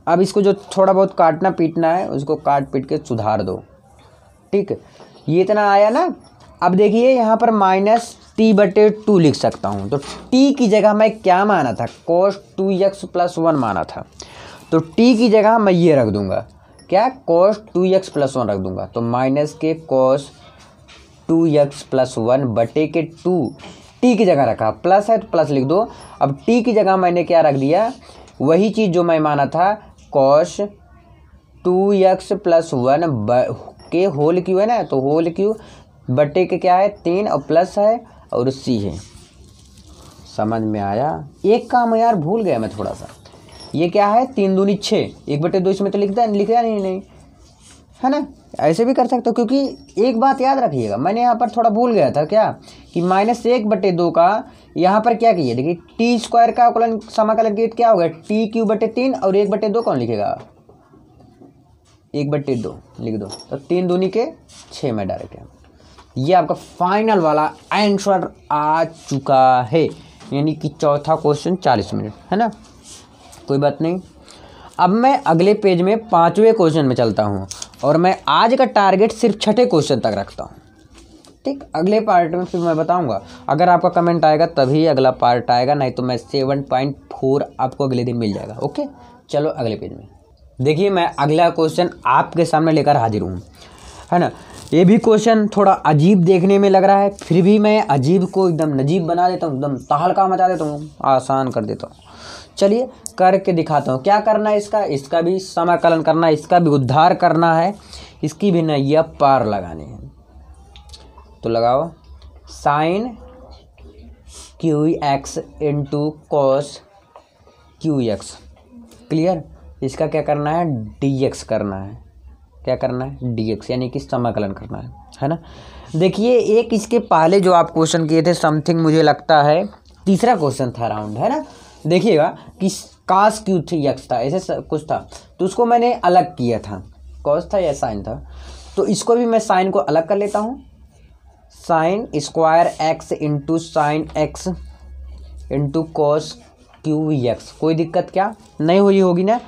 अब इसको जो थोड़ा बहुत काटना पीटना है उसको काट पीट के सुधार दो, ठीक है, ये इतना आया ना। अब देखिए यहाँ पर -t/2 लिख सकता हूँ, तो t की जगह मैं क्या माना था, cos 2x प्लस 1 माना था, तो t की जगह मैं ये रख दूंगा, क्या, cos 2x प्लस 1 रख दूंगा, तो माइनस के cos 2x प्लस 1 बटे के 2, t की जगह रखा, प्लस है तो प्लस लिख दो। अब t की जगह मैंने क्या रख दिया, वही चीज़ जो मैं माना था, cos 2x प्लस 1 के होल क्यू है ना, तो होल क्यू बटे के क्या है 3 और प्लस है और c है। समझ में आया? एक काम यार भूल गया मैं थोड़ा सा, ये क्या है 3 दूनी 6, 1/2 इसमें तो लिखा नहीं है ना, ऐसे भी कर सकते हो। क्योंकि एक बात याद रखिएगा, मैंने यहाँ पर थोड़ा भूल गया था, क्या कि -1/2 का यहाँ पर क्या किया, देखिए टी स्क्वायर का अवकलन समाकलन किया क्या होगा, t³/3 और 1/2 कौन लिखेगा, 1/2 लिख दो, तो 3 दूनी के 6 में डायरेक्ट है। ये आपका फाइनल वाला आंसर आ चुका है, यानी कि चौथा क्वेश्चन 40 मिनट है ना, कोई बात नहीं। अब मैं अगले पेज में 5वें क्वेश्चन में चलता हूँ, और मैं आज का टारगेट सिर्फ 6ठे क्वेश्चन तक रखता हूँ, ठीक। अगले पार्ट में फिर मैं बताऊँगा, अगर आपका कमेंट आएगा तभी अगला पार्ट आएगा, नहीं तो मैं 7.4 आपको अगले दिन मिल जाएगा। ओके, चलो अगले पेज में देखिए, मैं अगला क्वेश्चन आपके सामने लेकर हाजिर हूँ। है ना। ये भी क्वेश्चन थोड़ा अजीब देखने में लग रहा है, फिर भी मैं अजीब को एकदम नजीब बना देता हूँ, एकदम तहलका मचा देता हूँ, आसान कर देता हूँ। चलिए करके दिखाता हूँ। क्या करना है, इसका भी समाकलन करना है, इसका भी उद्धार करना है, इसकी भी नैया पार लगानी है। तो लगाओ sine Q X into cos Q X. Clear. इसका क्या करना है, डी एक्स करना है। क्या करना है, डी एक्स, यानी कि समाकलन करना है ना। देखिए एक इसके पहले जो आप क्वेश्चन किए थे, समथिंग मुझे लगता है तीसरा क्वेश्चन था राउंड, है ना। देखिएगा कि कास क्यू थी एक्स था, ऐसे कुछ था, तो उसको मैंने अलग किया था, कॉस था या साइन था। तो इसको भी मैं साइन को अलग कर लेता हूँ, sine square x into sine x into cos Q x. कोई दिक्कत क्या नहीं हुई होगी ना।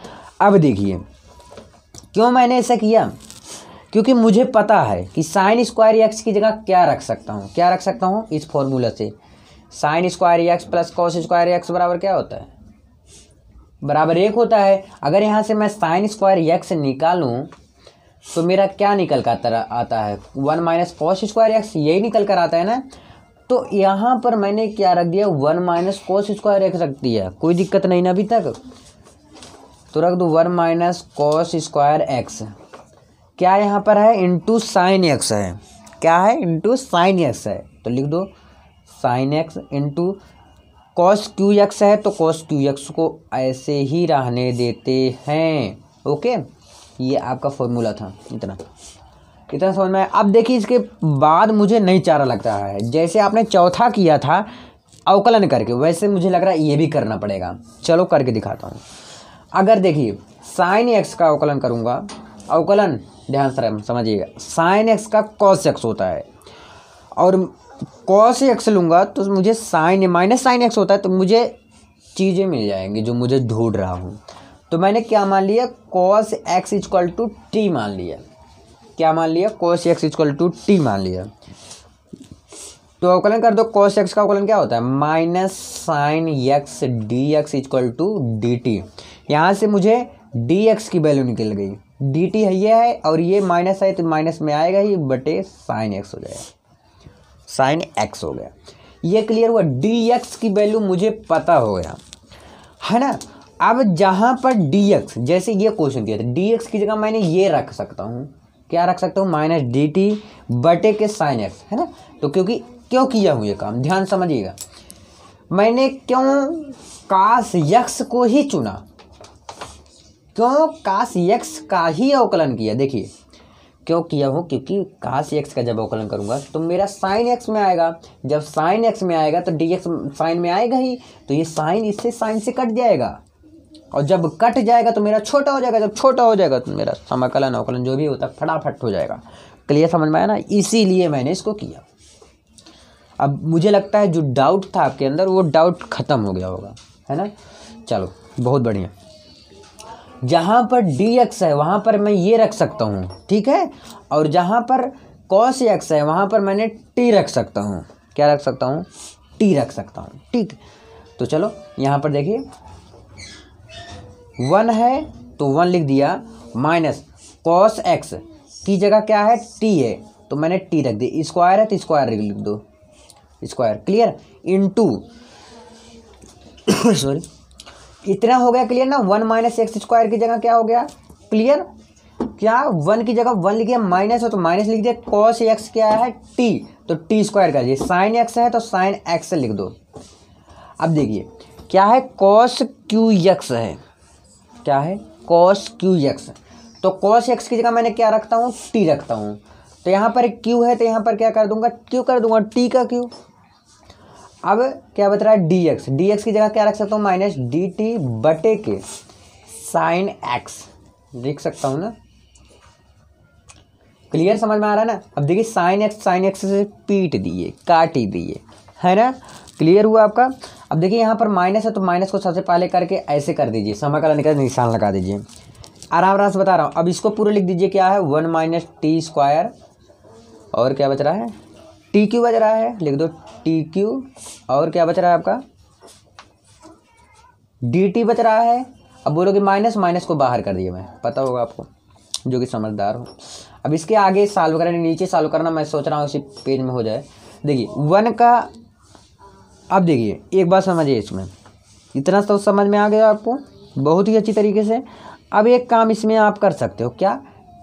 अब देखिए क्यों मैंने ऐसा किया, क्योंकि मुझे पता है कि साइन स्क्वायर एक्स की जगह क्या रख सकता हूँ, क्या रख सकता हूँ इस फॉर्मूला से, sine square x plus cos square x बराबर क्या होता है, बराबर 1 होता है। अगर यहाँ से मैं साइन स्क्वायर एक्स निकालूँ तो मेरा क्या निकल कर आता है, 1 माइनस कॉस स्क्वायर एक्स, यही निकल कर आता है ना। तो यहाँ पर मैंने क्या रख दिया, 1 माइनस कॉस स्क्वायर एक्स रख दिया, कोई दिक्कत नहीं ना अभी तक। तो रख दो 1 माइनस कॉस स्क्वायर एक्स, क्या यहाँ पर है, इंटू साइन एक्स है, क्या है, इंटू साइन एक्स है, तो लिख दो sine x into cos Q x है, तो कॉस क्यू एक्स को ऐसे ही रहने देते हैं। ओके, ये आपका फॉर्मूला था, इतना समझ में आया। अब देखिए इसके बाद मुझे नहीं चारा लगता है, जैसे आपने चौथा किया था अवकलन करके, वैसे मुझे लग रहा है ये भी करना पड़ेगा। चलो करके दिखाता हूँ। अगर देखिए साइन एक्स का अवकलन करूँगा, अवकलन ध्यान से समझिएगा, साइन एक्स का कॉस एक्स होता है और कॉस एक्स लूँगा तो मुझे साइन माइनस साइन एक्स होता है, तो मुझे चीज़ें मिल जाएंगी जो मुझे ढूंढ रहा हूँ। तो मैंने क्या मान लिया, cos X equal to T मान लिया। क्या मान लिया, cos X equal to T मान लिया। तो अवकलन कर दो, कॉस एक्स का अवकलन क्या होता है, minus sine X D X equal to D T. यहाँ से मुझे डी एक्स की वैल्यू निकल गई, डी टी है ये है और ये माइनस है, तो माइनस में आएगा ही, बटे साइन एक्स हो जाएगा, साइन एक्स हो गया। ये क्लियर हुआ, डी एक्स की वैल्यू मुझे पता हो गया, है ना। अब जहाँ पर डी एक्स, जैसे ये क्वेश्चन किया था, डी एक्स की जगह मैंने ये रख सकता हूँ, क्या रख सकता हूँ, माइनस डी टी बटे के साइन एक्स, है ना। तो क्यों किया हूँ ये काम, ध्यान समझिएगा। मैंने क्यों कास यक्स को ही चुना, क्यों कास यक्स का ही अवकलन किया। देखिए क्यों किया हूँ, क्योंकि कास एक्स का जब अवकलन करूँगा तो मेरा साइन एक्स में आएगा, जब साइन एक्स में आएगा तो डी एक्स साइन में आएगा ही, तो ये साइन इससे साइन से कट जाएगा, और जब कट जाएगा तो मेरा छोटा हो जाएगा, जब छोटा हो जाएगा तो मेरा समाकलन अवकलन जो भी होता है फटाफट हो जाएगा। क्लियर, समझ में आया ना, इसीलिए मैंने इसको किया। अब मुझे लगता है जो डाउट था आपके अंदर वो डाउट ख़त्म हो गया होगा, है ना। चलो बहुत बढ़िया। जहाँ पर डी एक्स है वहाँ पर मैं ये रख सकता हूँ, ठीक है, और जहाँ पर कॉस एक्स है वहाँ पर मैंने टी रख सकता हूँ। क्या रख सकता हूँ, टी रख सकता हूँ, ठीक। तो चलो यहाँ पर देखिए 1 है तो 1 लिख दिया, माइनस कॉस एक्स की जगह क्या है, टी है, तो मैंने टी रख दी, स्क्वायर है तो स्क्वायर लिख दो, स्क्वायर। क्लियर, इनटू सॉरी इतना हो गया, क्लियर ना। 1 माइनस एक्स स्क्वायर की जगह क्या हो गया, क्लियर, क्या 1 की जगह 1 लिख दिया, माइनस हो तो माइनस लिख दिया, कॉस एक्स क्या है, टी, तो टी स्क्वायर कर दिए, साइन एक्स है तो साइन एक्स लिख दो। अब देखिए क्या है, कॉस क्यू एक्स है, क्या है, कॉस क्यू एक्स, तो कॉस एक्स की जगह मैंने क्या रखता हूँ, टी रखता हूँ, तो यहाँ पर एक क्यू है तो यहाँ पर क्या कर दूंगा, क्यू कर दूंगा, टी का क्यू। अब क्या बता रहा है, डी एक्स, डी एक्स की जगह क्या रख सकता हूँ, माइनस डी टी बटे के साइन एक्स लिख सकता हूँ ना। क्लियर, समझ में आ रहा है ना। अब देखिए साइन एक्स से पीट दिए, काट ही दिए, है ना। क्लियर हुआ आपका। अब देखिए यहाँ पर माइनस है तो माइनस को सबसे पहले करके ऐसे कर दीजिए, समाकलन का निशान लगा दीजिए, आराम से बता रहा हूँ। अब इसको पूरा लिख दीजिए, क्या है, 1 माइनस टी स्क्वायर, और क्या बच रहा है, टी क्यू बच रहा है, लिख दो टी क्यू, और क्या बच रहा है आपका, डी टी बच रहा है। अब बोलोगे माइनस, माइनस को बाहर कर दिया मैं, पता होगा आपको, जो कि समझदार हो। अब इसके आगे सॉल्व करना, नीचे सॉल्व करना मैं सोच रहा हूँ इसी पेज में हो जाए। देखिए 1 का, अब देखिए एक बात समझिए, इसमें इतना तो समझ में आ गया आपको बहुत ही अच्छी तरीके से। अब एक काम इसमें आप कर सकते हो, क्या,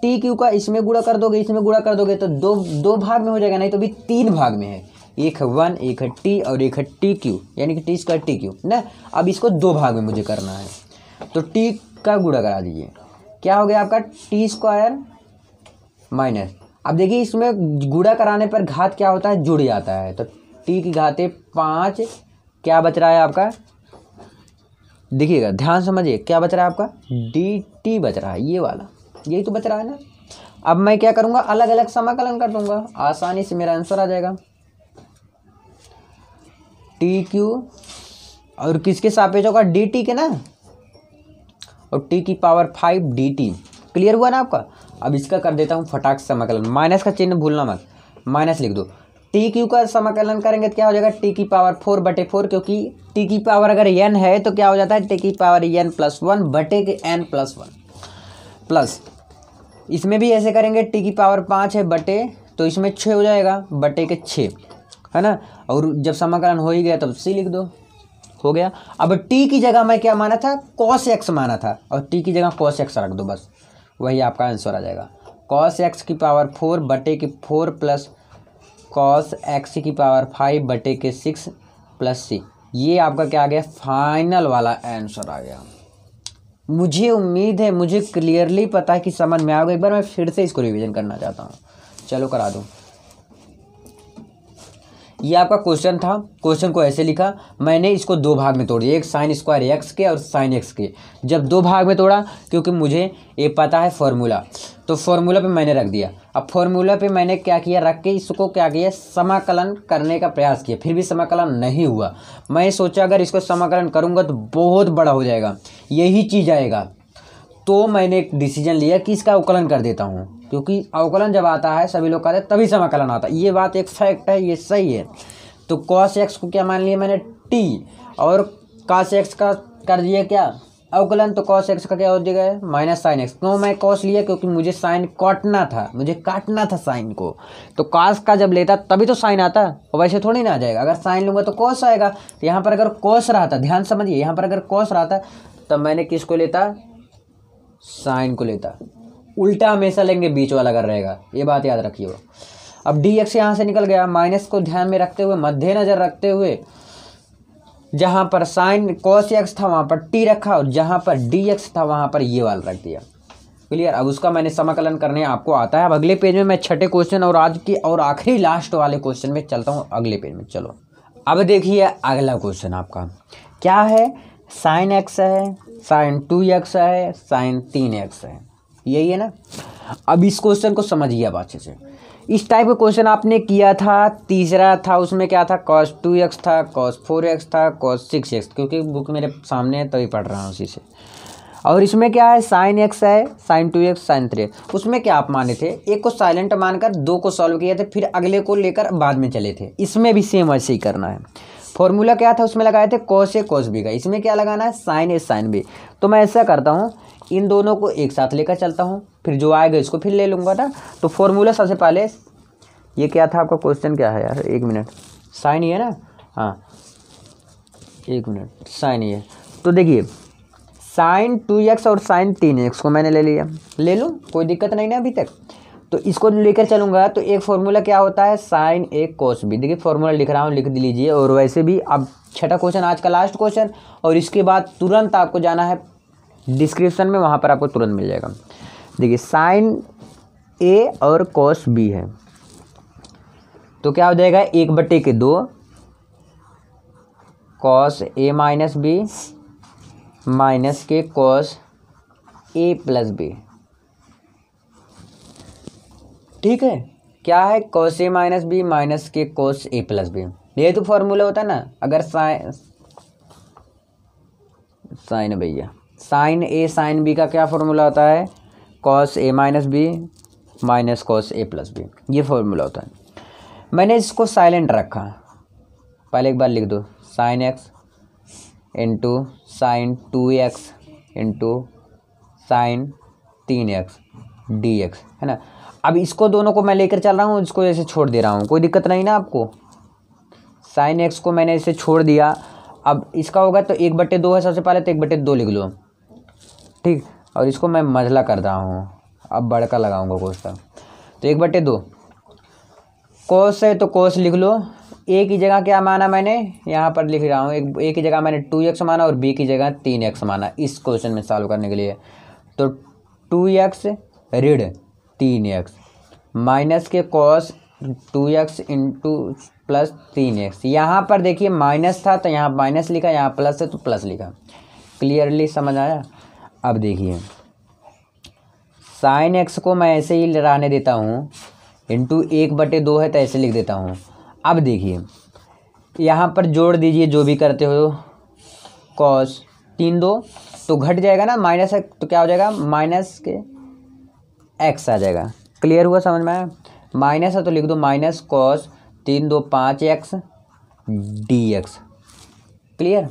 टी क्यू का इसमें गुणा कर दोगे, इसमें गुणा कर दोगे तो दो भाग में हो जाएगा, नहीं तो भी 3 भाग में है, एक है 1, एक है टी और एक है टी क्यू, यानी कि टी स्क्वायर टी क्यू ना। अब इसको 2 भाग में मुझे करना है, तो टी का गुणा करा दीजिए, क्या हो गया आपका टी स्क्वायर माइनस, अब देखिए इसमें गुणा कराने पर घात क्या होता है, जुड़ जाता है, तो टी की घाते 5, क्या बच रहा है आपका, देखिएगा ध्यान समझिए, क्या बच रहा है आपका, डी टी बच रहा है, ये वाला, यही तो बच रहा है ना। अब मैं क्या करूँगा, अलग अलग समाकलन कर दूंगा, आसानी से मेरा आंसर आ जाएगा। टी क्यू और किसके सापेक्ष होगा, डी टी के ना, और टी की पावर 5 डी टी, क्लियर हुआ ना आपका। अब इसका कर देता हूँ फटाक से समाकलन, माइनस का चिन्ह भूलना मत, माइनस लिख दो। टी क्यू का समाकलन करेंगे तो क्या हो जाएगा, टी की पावर 4/4, क्योंकि टी की पावर अगर n है तो क्या हो जाता है, टी की पावर n+1 बटे के n+1 प्लस, इसमें भी ऐसे करेंगे, टी की पावर 5 है बटे, तो इसमें 6 हो जाएगा बटे के 6, है ना। और जब समाकलन हो ही गया तब सी लिख दो, हो गया। अब टी की जगह मैं क्या माना था, cos x माना था, और टी की जगह cos x रख दो, बस वही आपका आंसर आ जाएगा। cos x की पावर 4 बटे के 4 प्लस cos x की पावर 5 बटे के 6 प्लस c, ये आपका क्या आ गया, फाइनल वाला आंसर आ गया। मुझे उम्मीद है, मुझे क्लियरली पता है कि समझ में आओगे। एक बार मैं फिर से इसको रिवीजन करना चाहता हूँ, चलो करा दूँ। ये आपका क्वेश्चन था, क्वेश्चन को ऐसे लिखा, मैंने इसको 2 भाग में तोड़ दिया, एक साइन स्क्वायर एक्स के और साइन एक्स के। जब 2 भाग में तोड़ा, क्योंकि मुझे ये पता है फॉर्मूला, तो फॉर्मूला पे मैंने रख दिया। अब फॉर्मूला पे मैंने क्या किया, रख के इसको क्या किया, समाकलन करने का प्रयास किया, फिर भी समाकलन नहीं हुआ। मैं सोचा अगर इसको समाकलन करूँगा तो बहुत बड़ा हो जाएगा, यही चीज़ आएगा, तो मैंने एक डिसीजन लिया कि इसका अवकलन कर देता हूँ, क्योंकि अवकलन जब आता है सभी लोग कहते हैं तभी समाकलन आता है, ये बात एक फैक्ट है, ये सही है। तो cos x को क्या मान लिया मैंने, t, और cos x का कर दिया क्या, अवकलन, तो cos x का क्या हो जाएगा, माइनस साइन एक्स। क्यों मैं cos लिया, क्योंकि मुझे साइन काटना था, मुझे काटना था साइन को, तो cos का जब लेता तभी तो साइन आता, और वैसे थोड़ी ना आ जाएगा, अगर साइन लूँगा तो cos आएगा। यहाँ पर अगर cos रहा था, ध्यान समझिए, यहाँ पर अगर cos रहा था तब मैंने किसको लेता, साइन को लेता, उल्टा हमेशा लेंगे, बीच वाला अगर रहेगा, ये बात याद रखिएगा। अब डी एक्स यहाँ से निकल गया, माइनस को ध्यान में रखते हुए, मद्देनजर रखते हुए, जहाँ पर साइन cos x था वहाँ पर टी रखा, और जहाँ पर डी एक्स था वहाँ पर ये वाला रख दिया, क्लियर। अब उसका मैंने समाकलन करने आपको आता है। अब अगले पेज में मैं छठे क्वेश्चन और आज की और आखिरी लास्ट वाले क्वेश्चन में चलता हूँ, अगले पेज में। चलो अब देखिए अगला क्वेश्चन आपका क्या है, साइन एक्स है, साइन 2x है, साइन 3x है, यही है ना। अब इस क्वेश्चन को समझिए अब अच्छे से। इस टाइप का क्वेश्चन आपने किया था, तीसरा था, उसमें क्या था, cos 2x था, cos 4x था, cos 6x, क्योंकि बुक मेरे सामने है तभी पढ़ रहा हूँ उसी से। और इसमें क्या है, साइन x है, साइन 2x, साइन 3x। उसमें क्या आप माने थे, एक को साइलेंट मानकर 2 को सॉल्व किए थे, फिर अगले को लेकर बाद में चले थे। इसमें भी सेम वैसे ही करना है। फॉर्मूला क्या था, उसमें लगाए थे cos a cos b का, इसमें क्या लगाना है, साइन a साइन b। तो मैं ऐसा करता हूँ, इन दोनों को एक साथ लेकर चलता हूँ, फिर जो आएगा इसको फिर ले लूँगा ना। तो फॉर्मूला सबसे पहले, ये क्या था आपका क्वेश्चन, क्या है यार, 1 मिनट, साइन ही है ना, हाँ 1 मिनट, साइन ही है। तो देखिए साइन 2x और साइन 3x को मैंने ले लिया, ले लूँ, कोई दिक्कत नहीं ना अभी तक। तो इसको लेकर चलूँगा तो एक फॉर्मूला क्या होता है, साइन a cos b। देखिए फॉर्मूला लिख रहा हूँ, लिख लीजिए। और वैसे भी अब छठा क्वेश्चन, आज का लास्ट क्वेश्चन, और इसके बाद तुरंत आपको जाना है डिस्क्रिप्शन में, वहाँ पर आपको तुरंत मिल जाएगा। देखिए साइन a और cos b है, तो क्या हो जाएगा, 1/2 cos a minus b minus के cos a प्लस b, ठीक है। क्या है, cos a minus b minus के cos a प्लस b, ये तो फॉर्मूला होता है ना। अगर साइन भैया, साइन a साइन b का क्या फॉर्मूला होता है, cos a minus b minus cos a plus b, ये फॉर्मूला होता है। मैंने इसको साइलेंट रखा, पहले एक बार लिख दो, sine x into sine 2x into sine 3x dx, है ना। अब इसको दोनों को मैं लेकर चल रहा हूँ, इसको ऐसे छोड़ दे रहा हूँ, कोई दिक्कत नहीं ना आपको। साइन एक्स को मैंने ऐसे छोड़ दिया। अब इसका होगा तो 1/2 है सबसे पहले, तो 1/2 लिख लो, ठीक। और इसको मैं मझला कर रहा हूँ, अब बड़का लगाऊंगा कोस का, तो 1/2 कोस है तो कोस लिख लो। ए की जगह क्या माना मैंने, यहाँ पर लिख रहा हूँ, ए की जगह मैंने 2x माना और बी की जगह 3x माना इस क्वेश्चन में सॉल्व करने के लिए। तो 2x ऋण 3x माइनस के cos 2x into plus 3x। यहाँ पर देखिए माइनस था तो यहाँ माइनस लिखा, यहाँ प्लस है तो प्लस लिखा। क्लियरली समझ आया। अब देखिए साइन एक्स को मैं ऐसे ही रहने देता हूँ, इंटू 1/2 है तो ऐसे लिख देता हूँ। अब देखिए यहाँ पर जोड़ दीजिए जो भी करते हो, कॉस 3 2 तो घट जाएगा ना, माइनस है तो क्या हो जाएगा, माइनस के एक्स आ जाएगा। क्लियर हुआ, समझ में आया। माइनस है तो लिख दो minus cos 3 2 5x dx। Clear,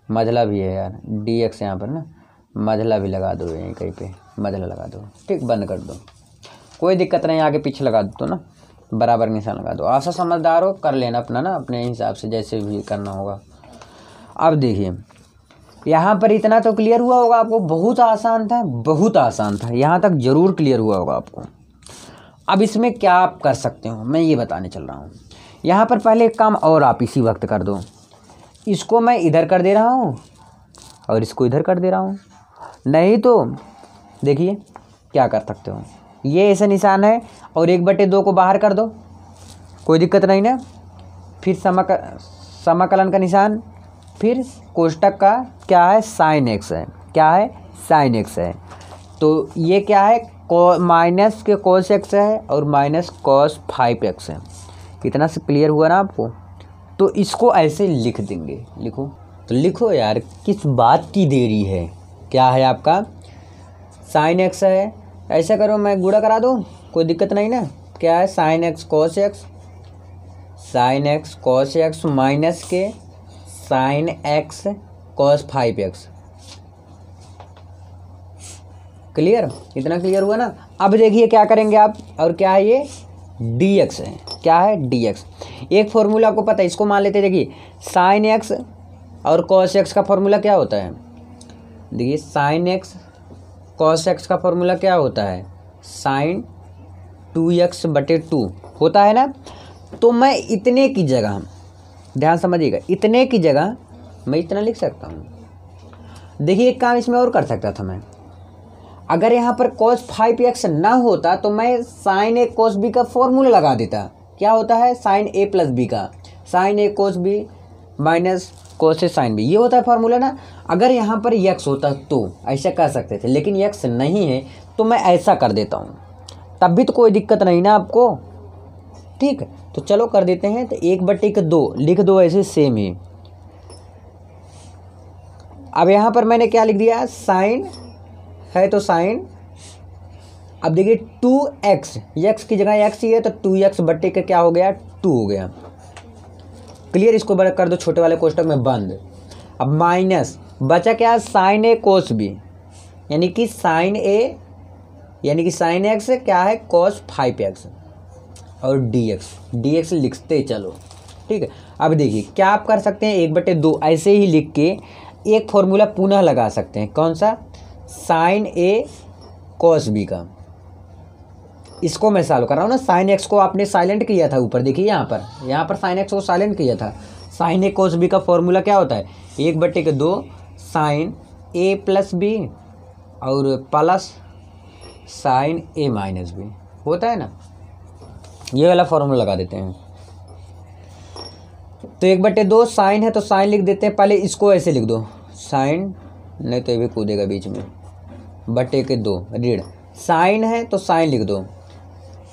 मझला भी है यार dx यहाँ पर ना, मझला भी लगा दो, यहीं कहीं पे मझला लगा दो, ठीक, बंद कर दो, कोई दिक्कत नहीं, आगे पीछे लगा दो ना, बराबर निशान लगा दो। आशा समझदार हो, कर लेना अपना ना अपने हिसाब से जैसे भी करना होगा। अब देखिए यहाँ पर इतना तो क्लियर हुआ होगा आपको, बहुत आसान था, बहुत आसान था, यहाँ तक ज़रूर क्लियर हुआ होगा आपको। अब इसमें क्या आप कर सकते हो मैं ये बताने चल रहा हूँ। यहाँ पर पहले एक काम और आप इसी वक्त कर दो, इसको मैं इधर कर दे रहा हूँ और इसको इधर कर दे रहा हूँ। नहीं तो देखिए क्या कर सकते हो, ये ऐसा निशान है और 1/2 को बाहर कर दो, कोई दिक्कत नहीं ना। फिर समाकलन का निशान, फिर कोष्टक का क्या है, साइन एक्स है, क्या है, साइन एक्स है। तो ये क्या है, माइनस के कॉस एक्स है और माइनस कॉस 5x है। इतना से क्लियर हुआ ना आपको। तो इसको ऐसे लिख देंगे, लिखो तो लिखो यार, किस बात की देरी है। क्या है आपका, साइन एक्स है, ऐसा करो मैं गुणा करा दूँ, कोई दिक्कत नहीं ना। क्या है, sine x cos x, sine x cos x minus के sine x cos 5x। Clear, इतना क्लियर हुआ ना। अब देखिए क्या करेंगे आप, और क्या है ये dx है, क्या है dx। एक फॉर्मूला को पता है, इसको मान लेते हैं। देखिए साइन एक्स और कॉस एक्स का फॉर्मूला क्या होता है, देखिए साइन एक्स कॉस एक्स का फॉर्मूला क्या होता है, साइन 2x/2 होता है ना। तो मैं इतने की जगह, ध्यान समझिएगा, इतने की जगह मैं इतना लिख सकता हूँ। देखिए एक काम इसमें और कर सकता था मैं, अगर यहाँ पर cos 5x ना होता तो मैं साइन ए cos b का फॉर्मूला लगा देता। क्या होता है, साइन a प्लस b का, साइन ए cos b माइनस cos ए साइन b, ये होता है फॉर्मूला ना। अगर यहाँ पर x होता तो ऐसा कर सकते थे, लेकिन x नहीं है तो मैं ऐसा कर देता हूँ, तब भी तो कोई दिक्कत नहीं ना आपको। ठीक, तो चलो कर देते हैं। तो 1/2 लिख दो ऐसे सेम ही। अब यहाँ पर मैंने क्या लिख दिया, साइन है तो साइन, अब देखिए 2x, x की जगह x ही है तो 2x/2 क्या हो गया, 2 हो गया। क्लियर, इसको बड़ा कर दो छोटे वाले कोष्टक में बंद। अब माइनस बचा क्या, साइन ए कोस बी, यानी कि साइन ए यानी कि साइन एक्स क्या है, cos 5x और dx लिखते चलो। ठीक है, अब देखिए क्या आप कर सकते हैं, 1/2 ऐसे ही लिख के एक फॉर्मूला पुनः लगा सकते हैं। कौन सा, साइन ए cos b का। इसको मैं सॉल्व कर रहा हूँ ना, साइन एक्स को आपने साइलेंट किया था ऊपर, देखिए यहाँ पर साइन एक्स को साइलेंट किया था। साइन ए cos b का फॉर्मूला क्या होता है, 1/2 साइन ए प्लस बी और प्लस साइन ए माइनस बी होता है ना, ये वाला फॉर्मूला लगा देते हैं। तो 1/2 साइन है तो साइन लिख देते हैं, पहले इसको ऐसे लिख दो, साइन, नहीं तो ये भी कूदेगा बीच में, /2 ऋण, साइन है तो साइन लिख दो।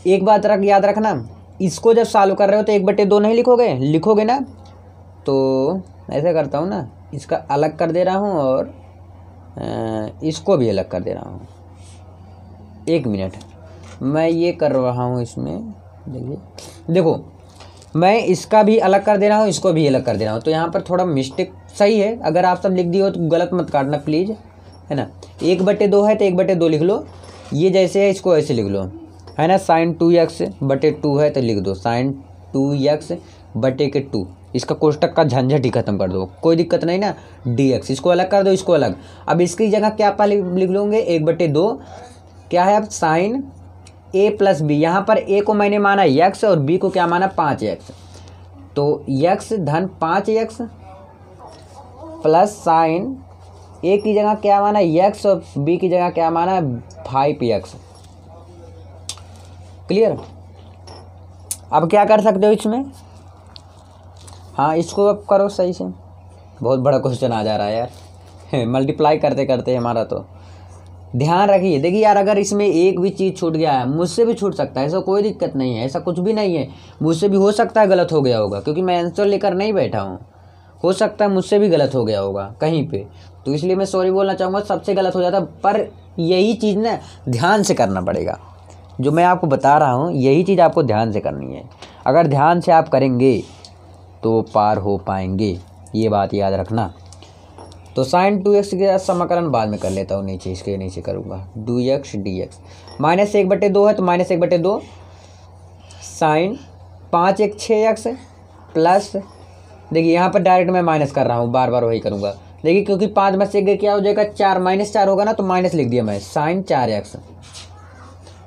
एक बात याद रखना, इसको जब सॉल्व कर रहे हो तो 1/2 नहीं लिखोगे ना। तो ऐसे करता हूँ ना, इसका अलग कर दे रहा हूँ और इसको भी अलग कर दे रहा हूँ। 1 मिनट, मैं ये कर रहा हूँ इसमें, देखो मैं इसका भी अलग कर दे रहा हूँ, इसको भी अलग कर दे रहा हूँ। तो यहाँ पर थोड़ा मिस्टेक सही है, अगर आप सब लिख दिए हो तो गलत मत काटना प्लीज़, है ना। 1/2 है तो 1/2 लिख लो, ये जैसे है इसको ऐसे लिख लो, है ना। sin 2x/2 है तो लिख दो sin 2x/2। इसका कोष्टक का झंझट ही खत्म कर दो, कोई दिक्कत नहीं ना। dx इसको अलग कर दो, इसको अलग। अब इसकी जगह क्या आप लिख लोगे 1/2 क्या है अब sin a + b। यहाँ पर a को मैंने माना x और b को क्या माना 5x, तो x धन 5x प्लस साइन a की जगह क्या माना x और b की जगह क्या माना 5x। क्लियर। अब क्या कर सकते हो इसमें, हाँ इसको अब करो सही से। बहुत बड़ा क्वेश्चन आ जा रहा है यार मल्टीप्लाई करते करते हमारा। तो ध्यान रखिए, देखिए यार अगर इसमें एक भी चीज़ छूट गया है, मुझसे भी छूट सकता है, ऐसा कोई दिक्कत नहीं है, ऐसा कुछ भी नहीं है। मुझसे भी हो सकता है गलत हो गया होगा, क्योंकि मैं आंसर लेकर नहीं बैठा हूँ, हो सकता है मुझसे भी गलत हो गया होगा कहीं पे, तो इसलिए मैं सॉरी बोलना चाहूँगा। सबसे गलत हो जाता, पर यही चीज़ ना ध्यान से करना पड़ेगा। जो मैं आपको बता रहा हूँ यही चीज़ आपको ध्यान से करनी है। अगर ध्यान से आप करेंगे तो पार हो पाएंगे, ये बात याद रखना। तो sin 2x के समाकलन बाद में कर लेता हूँ, नीचे इसके नीचे करूँगा 2x dx। -1/2 है तो -1/2 sin 5x 6x प्लस, देखिए यहाँ पर डायरेक्ट मैं माइनस कर रहा हूँ, बार बार वही करूँगा। देखिए क्योंकि 5 में से क्या हो जाएगा 4, -4 होगा ना, तो माइनस लिख दिया मैं sin 4x।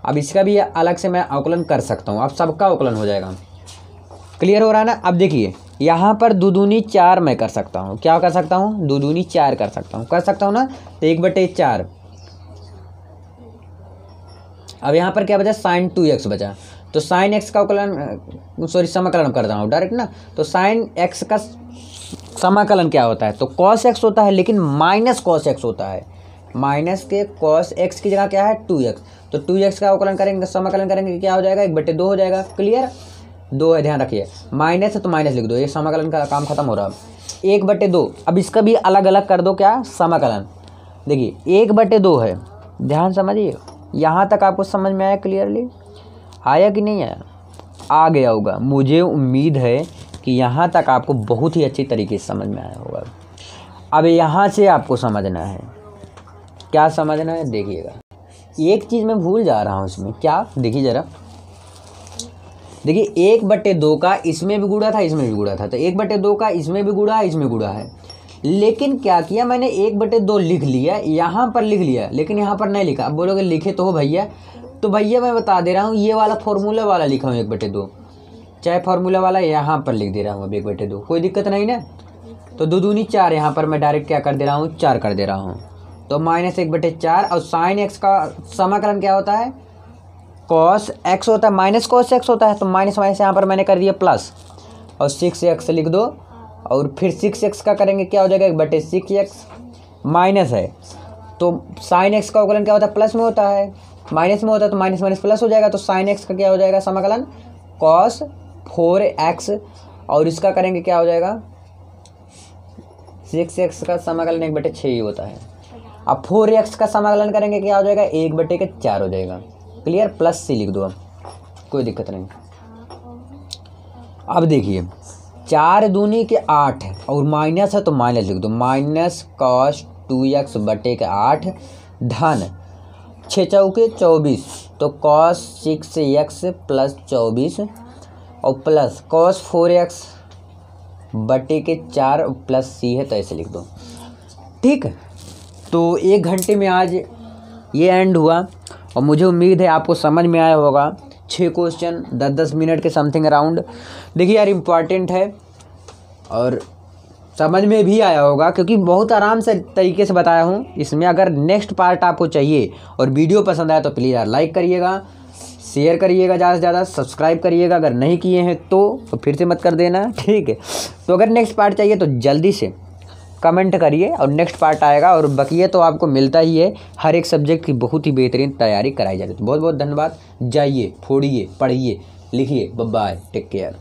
अब इसका भी अलग से मैं अवकलन कर सकता हूँ, अब सबका अवकलन हो जाएगा। क्लियर हो रहा है ना। अब देखिए यहाँ पर 2 दूनी 4 मैं कर सकता हूँ, क्या कर सकता हूँ 2 दूनी 4 कर सकता हूँ ना, तो 1/4। अब यहाँ पर क्या बचा sin 2x बचा, तो sin x का अवकलन समाकलन कर रहा हूँ डायरेक्ट ना। तो sin x का समाकलन क्या होता है, तो cos x होता है, लेकिन माइनस cos x होता है। माइनस के cos x की जगह क्या है 2x, तो 2x का अवकलन करेंगे, समाकलन करेंगे, क्या हो जाएगा 1/2 हो जाएगा। क्लियर, 2 है, ध्यान रखिए, माइनस है तो माइनस लिख दो, ये समाकलन का काम खत्म हो रहा है। 1/2, अब इसका भी अलग अलग कर दो क्या समाकलन। देखिए 1/2 है, ध्यान समझिए, यहाँ तक आपको समझ में आया, क्लियरली आया कि नहीं आया, आ गया होगा। मुझे उम्मीद है कि यहाँ तक आपको बहुत ही अच्छी तरीके से समझ में आया होगा। अब यहाँ से आपको समझना है, क्या समझना है देखिएगा। एक चीज़ मैं भूल जा रहा हूँ इसमें, क्या, देखिए ज़रा, देखिए 1/2 का इसमें भी गुणा था, इसमें भी गुणा था, तो 1/2 का इसमें भी गुणा है, इसमें गुणा है। लेकिन क्या किया मैंने 1/2 लिख लिया, यहाँ पर लिख लिया, लेकिन यहाँ पर नहीं लिखा। अब बोलोगे लिखे तो हो भैया, तो भैया मैं बता दे रहा हूँ, ये वाला फॉर्मूला वाला लिखा हूँ 1/2, चाहे फार्मूला वाला यहाँ पर लिख दे रहा हूँ अब 1/2, कोई दिक्कत नहीं ना। तो 2 दूनी 4, यहाँ पर मैं डायरेक्ट क्या कर दे रहा हूँ 4 कर दे रहा हूँ, तो -1/4। और sin x का समाकलन क्या होता है cos x होता है, माइनस cos x होता है, तो माइनस माइनस यहाँ पर मैंने कर दिया प्लस, और 6x लिख दो, और फिर 6x का करेंगे क्या हो जाएगा 1/6x, माइनस है तो sin x का अवकलन क्या होता है प्लस में होता है, माइनस में होता है, तो माइनस माइनस प्लस हो जाएगा। तो sin x का क्या हो जाएगा समाकलन cos 4x, और इसका करेंगे क्या हो जाएगा 6x का समाकलन 1/6 ही होता है। अब 4x का समाकलन करेंगे क्या हो जाएगा 1/4 हो जाएगा। क्लियर, प्लस सी लिख दो, अब कोई दिक्कत नहीं। अब देखिए 4 दूनी के 8 है, और माइनस है तो माइनस लिख दो, -cos 2x/8 धन 6 चौके 24, तो cos 6x + 24, और प्लस cos 4x/4 प्लस सी है, तो ऐसे लिख दो। ठीक, तो 1 घंटे में आज ये एंड हुआ, और मुझे उम्मीद है आपको समझ में आया होगा। 6 क्वेश्चन 10-10 मिनट के समथिंग अराउंड। देखिए यार इम्पॉर्टेंट है, और समझ में भी आया होगा, क्योंकि बहुत आराम से तरीके से बताया हूँ इसमें। अगर नेक्स्ट पार्ट आपको चाहिए और वीडियो पसंद आया तो प्लीज़ यार लाइक करिएगा, शेयर करिएगा, ज़्यादा से ज़्यादा सब्सक्राइब करिएगा, अगर नहीं किए हैं तो फिर से मत कर देना, ठीक है। तो अगर नेक्स्ट पार्ट चाहिए तो जल्दी से कमेंट करिए, और नेक्स्ट पार्ट आएगा। और बकिया तो आपको मिलता ही है, हर एक सब्जेक्ट की बहुत ही बेहतरीन तैयारी कराई जाती है। तो बहुत बहुत धन्यवाद, जाइए, फोड़िए, पढ़िए, लिखिए, बाय बाय, टेक केयर।